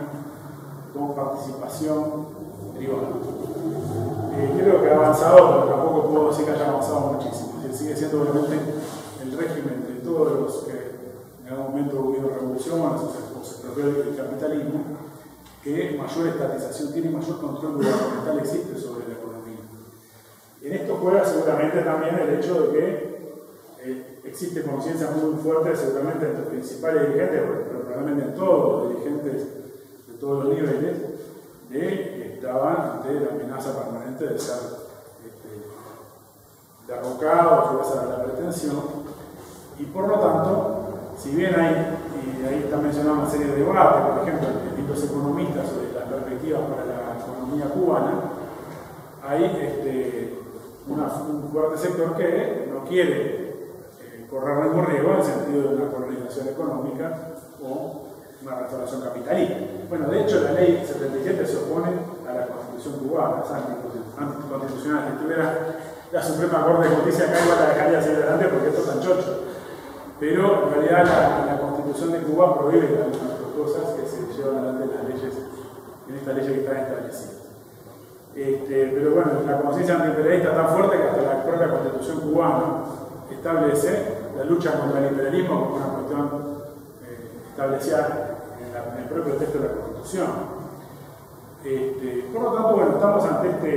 con participación privada. Creo que ha avanzado, pero tampoco puedo decir que haya avanzado muchísimo. Sigue siendo obviamente el régimen de todos los que en algún momento hubo revoluciones o se expropió el capitalismo, que mayor estatización tiene, mayor control gubernamental existe sobre la economía. En esto juega seguramente también el hecho de que existe conciencia muy fuerte seguramente entre los principales dirigentes, pero probablemente en todos los dirigentes de todos los niveles, de que estaban ante la amenaza permanente de ser derrocados o esa era la pretensión, y por lo tanto, si bien hay, y ahí está mencionado una serie de debates, por ejemplo, de los economistas sobre las perspectivas para la economía cubana, hay un fuerte sector que no quiere correr ningún riesgo en el sentido de una colonización económica o una restauración capitalista. Bueno, de hecho, la ley 77 se opone a la Constitución cubana, es anticonstitucional. Si estuviera la Suprema Corte de Justicia acá, igual la dejaría hacia adelante porque esto es tan chocho. Pero en realidad la Constitución de Cuba prohíbe algunas cosas que se llevan adelante en las leyes, en estas leyes que están establecidas. Pero bueno, la conciencia antiimperialista es tan fuerte que hasta la propia Constitución cubana establece la lucha contra el imperialismo como una cuestión establecida en el propio texto de la Constitución. Por lo tanto, bueno, estamos ante este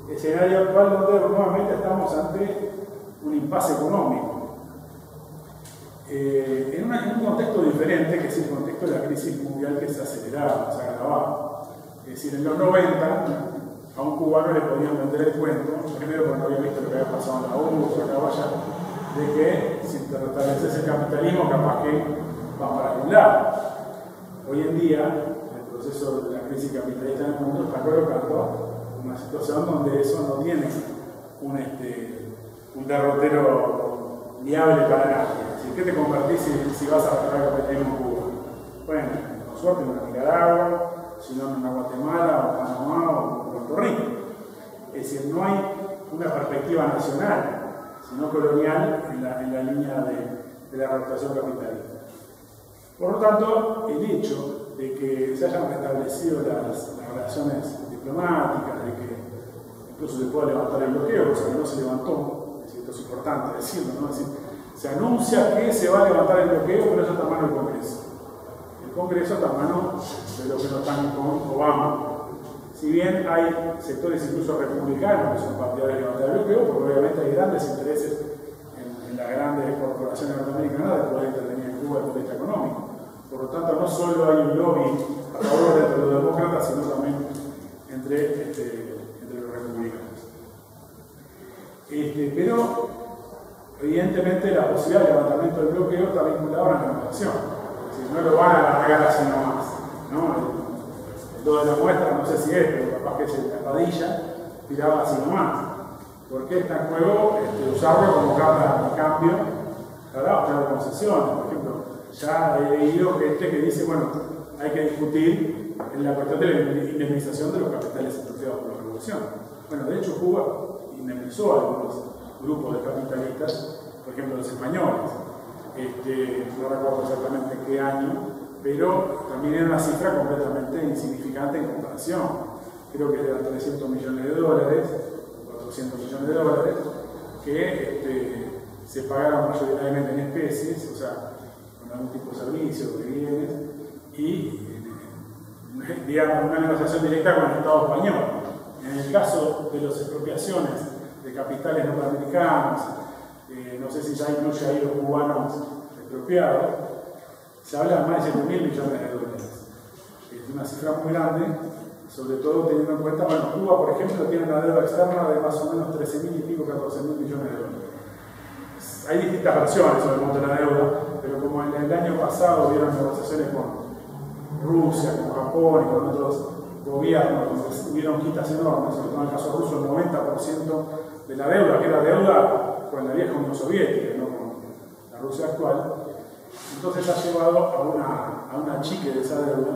escenario actual donde nuevamente estamos ante un impasse económico. En un contexto diferente, que es el contexto de la crisis mundial que se aceleraba, se agravaba. Es decir, en los 90 a un cubano le podían vender el cuento, primero porque no había visto lo que había pasado en la URSS o acá vaya, de que si te restableces el capitalismo capaz que va para algún lado. Hoy en día, el proceso de la crisis capitalista en el mundo está colocando una situación donde eso no tiene un derrotero viable para nadie. ¿Qué te convertís si vas a restaurar el capitalismo en Cuba? Bueno, con suerte en una Nicaragua, si no en una Guatemala, o Panamá, o Puerto Rico. Es decir, no hay una perspectiva nacional, sino colonial en la línea de la restauración capitalista. Por lo tanto, el hecho de que se hayan restablecido las relaciones diplomáticas, de que incluso se pueda levantar el bloqueo, cosa que no se levantó, es decir, esto es importante decirlo, ¿no? Es decir, se anuncia que se va a levantar el bloqueo, pero eso está en mano del Congreso. El Congreso está en mano de los que no están con Obama. Si bien hay sectores incluso republicanos que son partidarios de levantar el bloqueo, porque obviamente hay grandes intereses en las grandes corporaciones norteamericanas de poder intervenir en Cuba desde el punto de vista económico. Por lo tanto, no solo hay un lobby a favor de los demócratas, sino también entre los republicanos. Pero evidentemente la posibilidad de levantamiento del bloqueo está vinculada a la negociación. Es decir, no lo van a largar así nomás, ¿no? Lo de la muestra, no sé si es, pero capaz que es la espadilla, tiraba así nomás. Porque está en juego usarlo como carta de cambio para obtener concesiones. Por ejemplo, ya he leído gente que dice, bueno, hay que discutir en la cuestión de la indemnización de los capitales expropiados por la revolución. Bueno, de hecho, Cuba indemnizó a algunos grupos de capitalistas, por ejemplo los españoles, no recuerdo exactamente en qué año, pero también era una cifra completamente insignificante en comparación. Creo que eran 300 millones de dólares, 400 millones de dólares, que se pagaron mayoritariamente en especies, o sea, con algún tipo de servicio, de bienes, y digamos una negociación directa con el Estado español. En el caso de las expropiaciones de capitales norteamericanos, no sé si ya incluye ahí los cubanos expropiados, se habla de más de 7.000 millones de dólares. Es una cifra muy grande, sobre todo teniendo en cuenta, bueno, Cuba, por ejemplo, tiene una deuda externa de más o menos 13.000 y pico, 14.000 millones de dólares. Hay distintas versiones sobre el monto de la deuda, pero como en el año pasado hubieron negociaciones con Rusia, con Japón y con otros gobiernos, donde hubieron quitas enormes, sobre todo en el caso ruso, el 90% de la deuda, que era deuda con la vieja Unión Soviética, no con la Rusia actual, entonces ha llevado a una achique de esa deuda,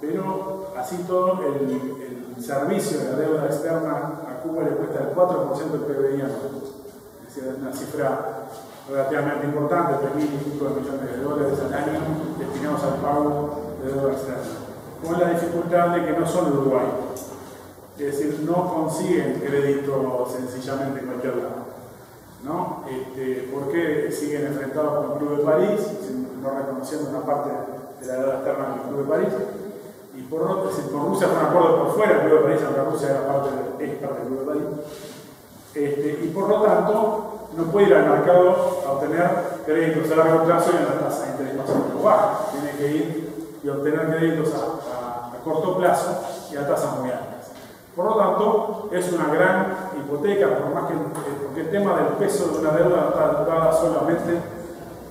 pero así todo el servicio de la deuda externa a Cuba le cuesta el 4% del PBI anual. Es decir, es una cifra relativamente importante, 3.000 y pico de millones de dólares al año destinados al pago de deuda externa. Con la dificultad de que no son de Uruguay, es decir, no consiguen crédito sencillamente en cualquier lado, ¿no? Porque siguen enfrentados con el Club de París, no reconociendo una parte de la deuda externa del Club de París, y con Rusia fue un acuerdo por fuera del Club de París, aunque Rusia era parte del Club de París, y por lo tanto no puede ir al mercado a obtener créditos a largo plazo y en la tasa de interés más o menos baja. Tiene que ir y obtener créditos a corto plazo y a tasas muy altas. Por lo tanto, es una gran hipoteca, porque el tema del peso de una deuda no está dada solamente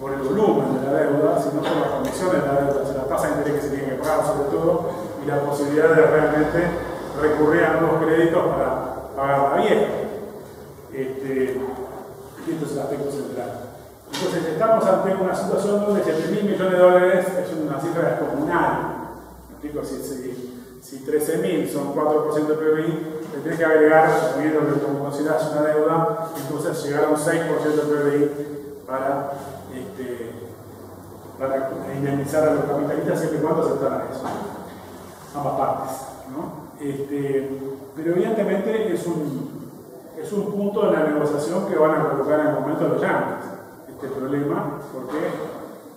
por el volumen de la deuda, sino por las condiciones de la deuda, la tasa de interés que se tiene que pagar sobre todo, y la posibilidad de realmente recurrir a nuevos créditos para pagar la vieja. Y esto es el aspecto central. Entonces, estamos ante una situación donde 7.000 millones de dólares es una cifra descomunal. ¿Me explico? Si 13.000 son 4% del PBI, le tienes que agregar, suponiendo que como consideras una deuda, entonces llegar a un 6% del PBI para indemnizar a los capitalistas siempre y cuando aceptaran eso. Ambas partes, ¿no? Pero evidentemente es un punto de la negociación que van a colocar en el momento los yanquis, este problema, porque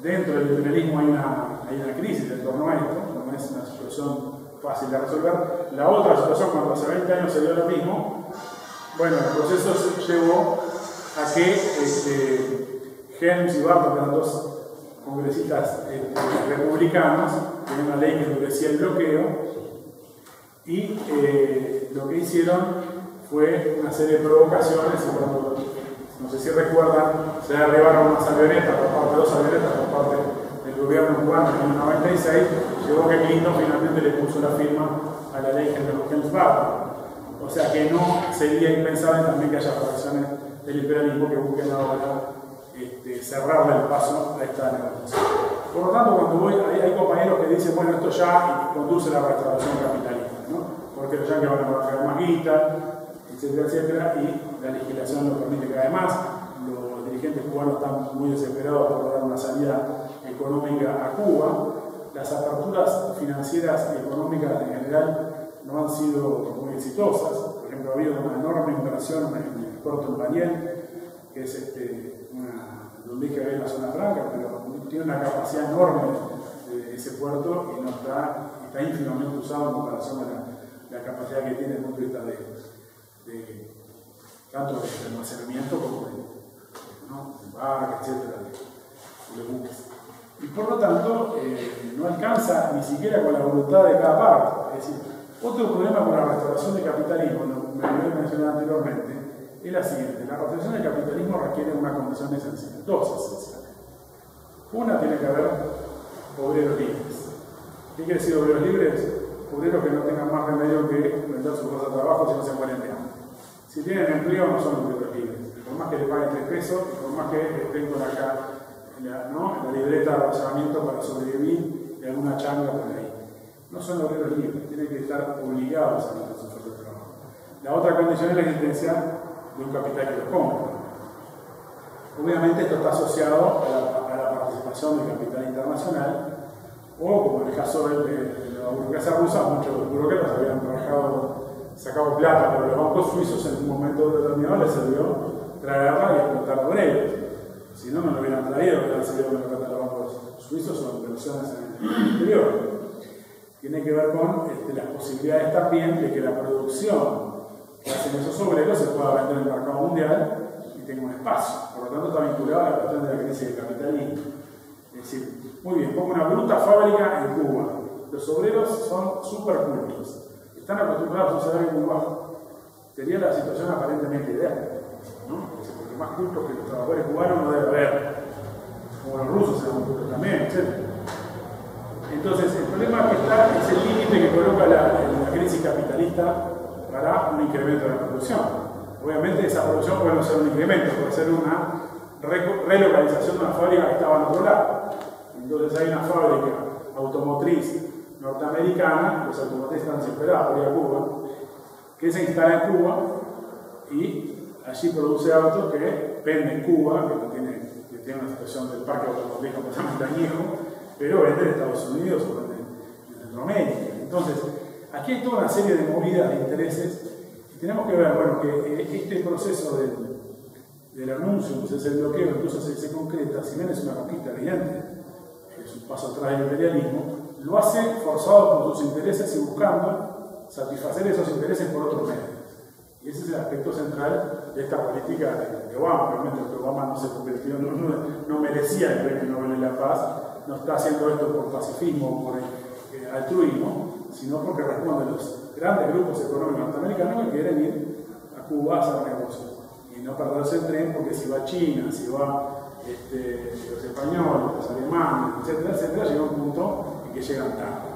dentro del liberalismo hay una crisis en torno a esto, no es una situación fácil de resolver. La otra situación, cuando hace 20 años se dio lo mismo, bueno, el proceso se llevó a que Helms y Barton, que eran dos congresistas republicanos, tenían una ley que endurecía el bloqueo, y lo que hicieron fue una serie de provocaciones, y cuando, no sé si recuerdan, se derribaron unas avionetas por parte de dos avionetas por parte del gobierno cubano en el 96, llegó que Clinton finalmente le puso la firma a la ley Helms-Barton. O sea que no sería impensable también que haya fracciones del imperialismo que busquen ahora cerrarle el paso a esta negociación. Por lo tanto, cuando hay compañeros que dicen, bueno, esto ya conduce a la restauración capitalista, ¿no? Porque los yanquis van a traer más guita, etcétera, etcétera, y la legislación lo permite cada vez más. Los dirigentes cubanos están muy desesperados por dar una salida económica a Cuba. Las aperturas financieras y económicas en general no han sido muy exitosas. Por ejemplo, ha habido una enorme inversión en el puerto de Daniel, que es donde hay que ver en la zona franca, pero tiene una capacidad enorme de ese puerto y no está ínfimamente usado en comparación a la capacidad que tiene desde el punto de vista tanto de almacenamiento como de embarque, etcétera, de buques. Y por lo tanto, no alcanza ni siquiera con la voluntad de cada parte. Es decir, otro problema con la restauración del capitalismo, me lo mencioné anteriormente, es la siguiente: la restauración del capitalismo requiere una condición esencial, dos esenciales. Una, tiene que haber obreros libres. ¿Qué quiere decir obreros libres? Obreros que no tengan más remedio que vender su fuerza de trabajo si no se mueren de hambre. Si tienen empleo, no son obreros libres. Por más que le paguen 3 pesos, por más que estén con acá en la libreta de razonamiento para sobrevivir de alguna changa por ahí. No son obreros libres, tienen que estar obligados a vender su fuerza de trabajo. La otra condición es la existencia de un capital que los compra. Obviamente esto está asociado a la participación del capital internacional, o como en el caso de la burocracia rusa, muchos burócratas habían sacado plata para los bancos suizos en un momento determinado, les sirvió traerla y explotar obreros. Si no, no lo hubieran traído, hubieran servido con la plata de los bancos suizos o inversiones en el exterior. tiene que ver con las posibilidades también de que la producción que hacen esos obreros se pueda vender en el mercado mundial y tenga un espacio. Por lo tanto, está vinculada a la cuestión de la crisis del capitalismo. Es decir, muy bien, pongo una bruta fábrica en Cuba. Los obreros son súper cultos. Están acostumbrados a un salario muy bajo. Sería la situación aparentemente ideal, ¿no? Porque más cultos que los trabajadores cubanos no debe haber. Como los rusos eran cultos también, etc. Entonces, el problema que está es el límite que coloca la crisis capitalista para un incremento de la producción. Obviamente, esa producción puede no ser un incremento, puede ser una relocalización de una fábrica que estaba en otro lado. Entonces, hay una fábrica automotriz norteamericana, los automotrices están desesperados por ir a Cuba, que se instala en Cuba y allí produce autos que vende en Cuba, que tiene una situación del parque automotriz completamente añejo, pero vende en Estados Unidos o vende en Centroamérica. Entonces, aquí hay toda una serie de movidas de intereses y tenemos que ver, bueno, que este proceso del anuncio, entonces el bloqueo, incluso se concreta, si bien es una conquista evidente, es un paso atrás del imperialismo, lo hace forzado por sus intereses y buscando satisfacer esos intereses por otros medios. Y ese es el aspecto central de esta política de Obama. Realmente Obama no se convirtió, no merecía el Premio Nobel de la Paz, no está haciendo esto por pacifismo o por altruismo, sino porque responde a los grandes grupos económicos norteamericanos que quieren ir a Cuba a hacer negocios y no perderse el tren, porque si va China, si va los españoles, los alemanes, etcétera, etcétera, llega un punto en que llegan tarde.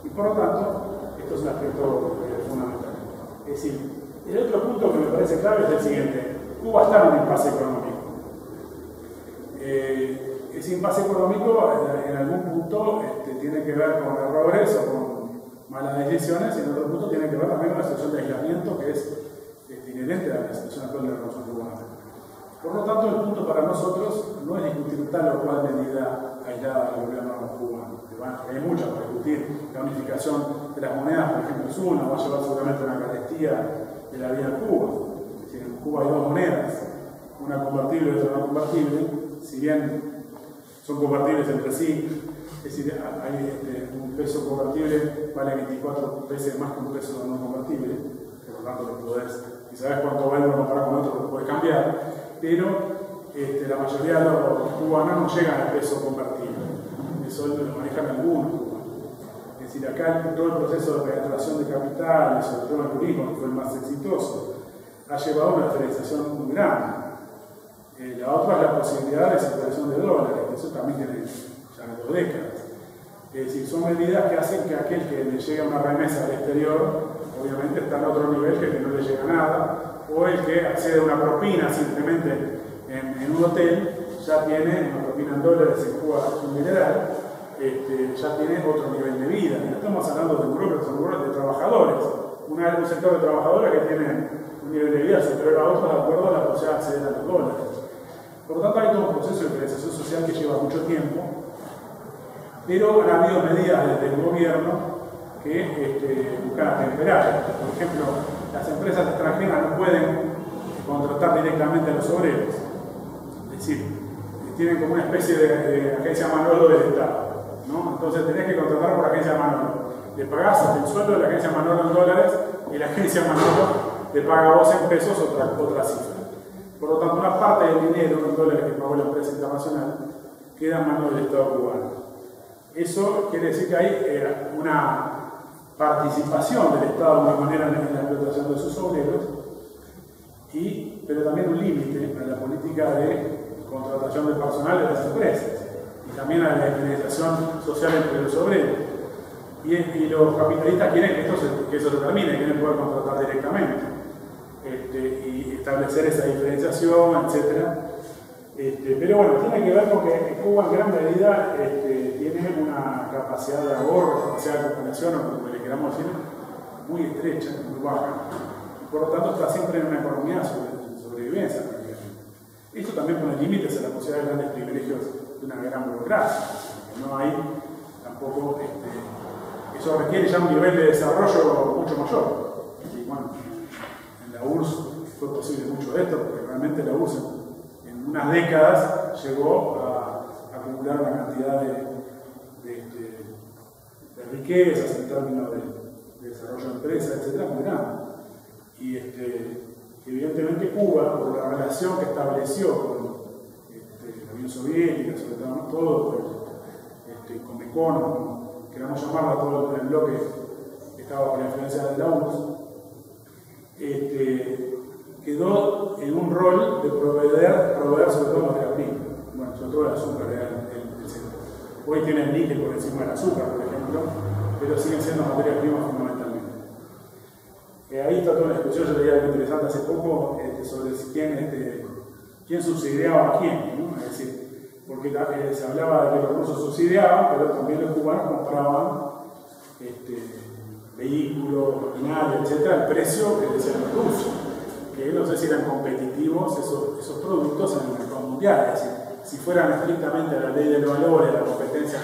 Y por lo tanto, esto es un aspecto fundamental. Es decir, el otro punto que me parece clave es el siguiente: Cuba está en un impasse económico. Ese impasse económico en algún punto tiene que ver con errores o con malas decisiones, y en otro punto tiene que ver también con una situación de aislamiento que es inherente a la situación actual de la revolución cubana. Por lo tanto, el punto para nosotros no es discutir tal o cual medida aislada del gobierno cubano. Hay muchas para discutir. La unificación de las monedas, por ejemplo, es una, va a llevar seguramente una carestía de la vida en Cuba. Es decir, en Cuba hay dos monedas, una convertible y otra no convertible. Si bien son convertibles entre sí, es decir, hay un peso convertible vale 24 veces más que un peso no convertible, por lo tanto lo podés, si sabes cuánto vale uno comparado con otro, lo podés cambiar, pero la mayoría de los cubanos no llegan al peso convertible, eso lo manejan algunos cubanos. Es decir, acá todo el proceso de penetración de capitales, sobre todo el turismo, que fue el más exitoso, ha llevado a una diferenciación muy grande. La otra es la posibilidad de circulación de dólares, que eso también tiene ya 2 décadas. Es decir, son medidas que hacen que aquel que le llega una remesa al exterior, obviamente está en otro nivel que el que no le llega nada, o el que accede a una propina simplemente en un hotel, ya tiene una propina en dólares en Cuba en general, ya tiene otro nivel de vida. Y no estamos hablando de un grupo, son grupos de trabajadores. Un sector de trabajadores que tienen un nivel de vida superior a otros de acuerdo a la posibilidad de acceder a los dólares. Por lo tanto, hay todo un proceso de diferenciación social que lleva mucho tiempo, pero han habido medidas desde el gobierno que buscan atemperar. Por ejemplo, las empresas extranjeras no pueden contratar directamente a los obreros. Es decir, tienen como una especie de agencia Manolo del Estado, ¿no? Entonces tenés que contratar por agencia Manolo. Le pagás el sueldo de la agencia Manolo en dólares y la agencia Manolo te paga a vos en pesos otra cifra. Por lo tanto, una parte del dinero en dólares que pagó la empresa internacional queda en manos del Estado cubano. Eso quiere decir que hay una participación del Estado de alguna manera en la explotación de sus obreros, pero también un límite a la política de contratación de personal de las empresas y también a la diferenciación social entre los obreros. Y los capitalistas quieren que eso se termine, quieren poder contratar directamente y establecer esa diferenciación, etc. Pero bueno, tiene que ver con que Cuba en gran medida tiene una capacidad de ahorro, capacidad de acumulación, o como le queramos decir, muy estrecha, muy baja. Y por lo tanto está siempre en una economía de sobrevivencia. Esto también pone límites a la posibilidad de grandes privilegios de una gran burocracia. No hay tampoco, eso requiere ya un nivel de desarrollo mucho mayor. Y bueno, en la URSS fue posible mucho de esto, porque realmente la URSS en unas décadas llegó a acumular una cantidad de riquezas en términos de desarrollo de empresas, etc., muy grande. Y evidentemente Cuba, por la relación que estableció con la Unión Soviética, sobre todo con Mecono, queramos llamarla, todo el bloque que estaba por la influencia de la URSS, quedó en un rol de proveer sobre todo materia prima. Bueno, sobre todo el azúcar era el centro. Hoy tiene el níquel por encima del azúcar, por ejemplo, pero siguen siendo materias primas fundamentalmente. Ahí está toda una discusión, yo leía algo interesante hace poco sobre quién subsidiaba a quién, ¿no? Es decir, porque se hablaba de que los rusos subsidiaban, pero también los cubanos compraban vehículos, maquinaria, etc., al precio que decían los rusos, que no sé si eran competitivos esos productos en el mercado mundial. Es decir, si fueran estrictamente a la ley del valor y a la competencia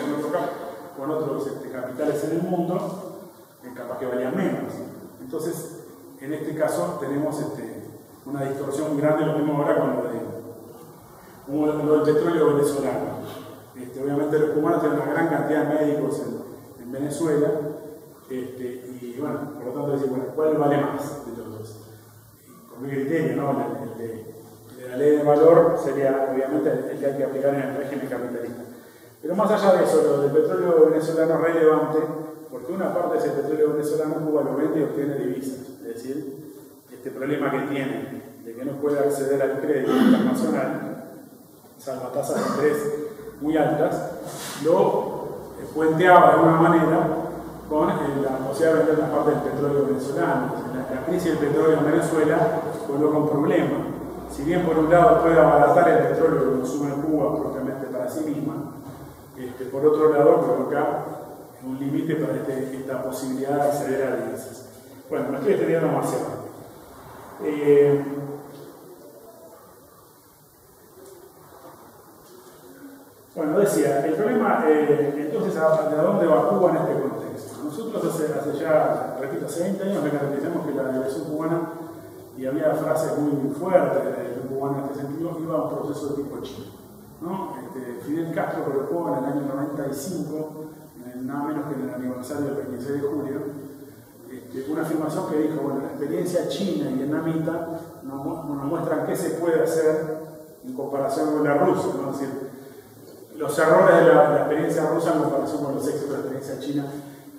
con otros capitales en el mundo, capaz que valían menos. Entonces, en este caso tenemos una distorsión muy grande, lo mismo ahora con lo del petróleo venezolano. Obviamente los cubanos tienen una gran cantidad de médicos en Venezuela, y bueno, por lo tanto decir, bueno, ¿cuál vale más de los dos? Con mi criterio, ¿no? La ley de valor sería obviamente el que hay que aplicar en el régimen capitalista. Pero más allá de eso, lo del petróleo venezolano es relevante, porque una parte de ese petróleo venezolano Cuba lo vende y obtiene divisas. Es decir, este problema que tiene de que no puede acceder al crédito internacional, salvo tasas de interés muy altas, lo puenteaba de alguna manera con la posibilidad de vender la parte del petróleo venezolano. La crisis del petróleo en Venezuela coloca un problema. Si bien por un lado puede abaratar el petróleo que consume Cuba propiamente para sí misma, por otro lado coloca un límite para esta posibilidad de acceder a divisas. Bueno, me estoy extendiendo demasiado. Bueno, decía, el problema, entonces, ¿de dónde va Cuba en este contexto? Nosotros hace ya, repito, hace 20 años me caracterizamos que la liberación cubana, y había frases muy fuertes de la liberación cubana en este sentido, iba a un proceso de tipo chino, ¿no? Fidel Castro colocó en el año 95, nada menos que en el aniversario del 26 de julio, una afirmación que dijo, bueno, la experiencia china y vietnamita nos muestran qué se puede hacer en comparación con la rusa, ¿no? Es decir, los errores de la experiencia rusa en comparación con los éxitos de la experiencia china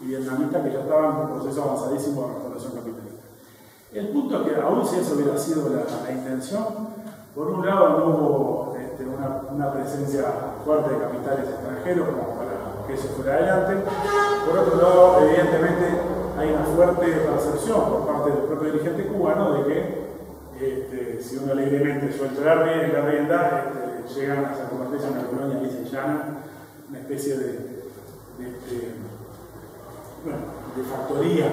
y vietnamita, que ya estaban en un proceso avanzadísimo de restauración capitalista. El punto es que, aún si eso hubiera sido la intención, por un lado no hubo una presencia fuerte de capitales extranjeros como para que eso fuera adelante. Por otro lado, evidentemente, hay una fuerte percepción por parte del propio dirigente cubano de que si uno alegremente suelta la rienda, llegan a convertirse en una colonia lisa y llana, una especie de factoría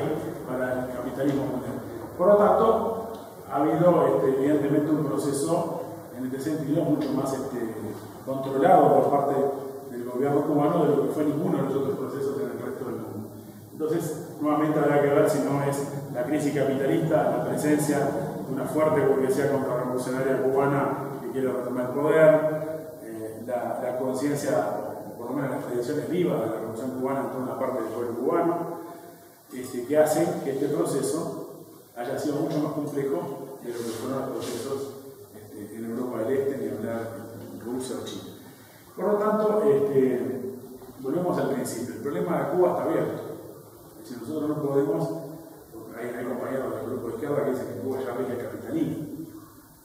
para el capitalismo mundial. Por lo tanto, ha habido evidentemente un proceso en este sentido mucho más controlado por parte del gobierno cubano de lo que fue ninguno de los otros procesos en el resto del mundo. Entonces, nuevamente habrá que ver si no es la crisis capitalista, la presencia de una fuerte burguesía contrarrevolucionaria cubana que quiere retomar el poder, la conciencia, por lo menos las tradiciones vivas de la revolución cubana en toda una parte del pueblo cubano, que hacen que este proceso haya sido mucho más complejo de lo que fueron los procesos en Europa del Este, ni hablar en Rusia o China. Por lo tanto, volvemos al principio. El problema de Cuba está abierto. Si nosotros no podemos, hay compañeros del grupo de izquierda que dicen que Cuba ya rige el capitalismo.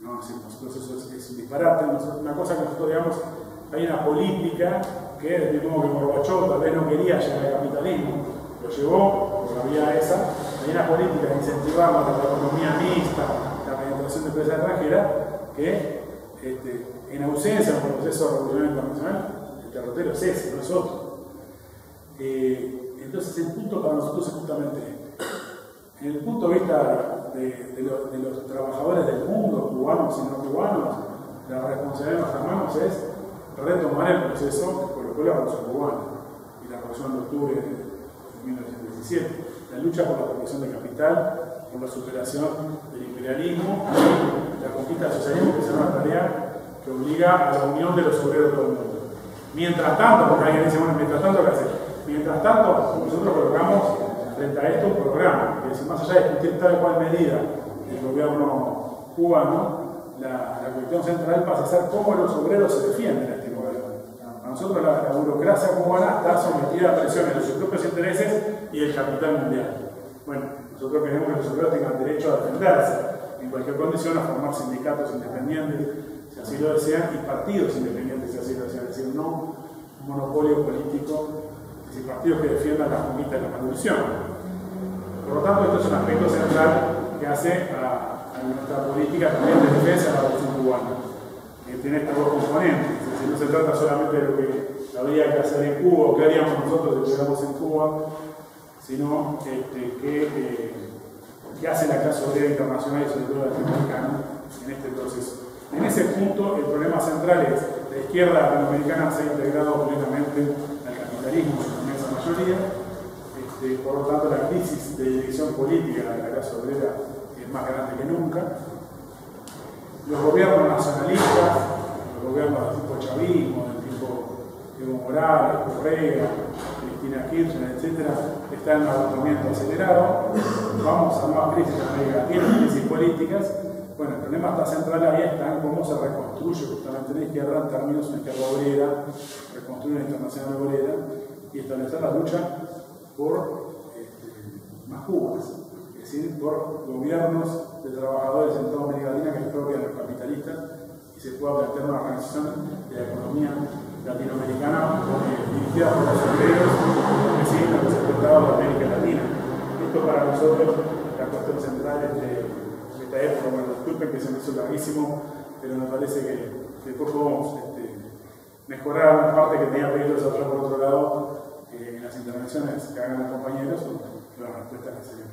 ¿No? Nosotros eso es un disparate. Una cosa que nosotros digamos, hay una política que, de modo que Gorbachov tal vez no quería llegar al capitalismo, lo llevó por la vía esa. Hay una política de incentivar la economía mixta, la penetración de empresas extranjeras, que en ausencia de un proceso revolucionario internacional, el derrotero es ese, no es otro. Entonces el punto para nosotros es justamente en el punto de vista de los trabajadores del mundo, cubanos y no cubanos, la responsabilidad de nuestras manos es retomar el proceso que colocó la Revolución Cubana y la Revolución de Octubre de 1917, la lucha por la protección del capital, por la superación del imperialismo y la conquista del socialismo, que es una tarea que obliga a la unión de los obreros de todo el mundo. Mientras tanto, porque alguien dice, bueno, mientras tanto, ¿qué hacer? Mientras tanto, nosotros colocamos frente a esto un programa, que es más allá de discutir tal cual medida el gobierno cubano, la cuestión central pasa a ser cómo los obreros se defienden a este gobierno. A nosotros la burocracia cubana está sometida a presiones de sus propios intereses y del capital mundial. Bueno, nosotros queremos que los obreros tengan derecho a defenderse en cualquier condición, a formar sindicatos independientes, si así lo desean, y partidos independientes, si así lo desean, es decir, no un monopolio político, es decir, partidos que defiendan las conquistas de la revolución. Por lo tanto, esto es un aspecto central que hace a nuestra política también de defensa de la revolución cubana, que tiene estos dos componentes. Es decir, no se trata solamente de lo que habría que hacer en Cuba o que haríamos nosotros si estuviéramos en Cuba, sino que hace la clase obrera internacional y sobre todo latinoamericana en este proceso. En ese punto, el problema central es la izquierda latinoamericana se ha integrado plenamente al capitalismo en su inmensa mayoría. Por lo tanto, la crisis de división política de la clase obrera es más grande que nunca. Los gobiernos nacionalistas, los gobiernos del tipo chavismo, del tipo Evo Morales, Correa, Cristina Kirchner, etc., están en un agotamiento acelerado. Vamos a nuevas crisis en América Latina, crisis políticas. Bueno, el problema está central ahí, está en cómo se reconstruye justamente la izquierda en términos de una izquierda obrera, reconstruir una internacional obrera y establecer la lucha por más Cubas, es decir, por gobiernos de trabajadores en toda América Latina que expropian a los capitalistas y se pueda plantear una organización de la economía latinoamericana dirigida por los obreros que siguen los exportados de América Latina. Esto para nosotros es la cuestión central de esta época. Bueno, disculpen que se me hizo larguísimo, pero me parece que después podemos mejorar una parte que tenía pedido desarrollar por otro lado en las intervenciones que hagan los compañeros, las respuestas que se den.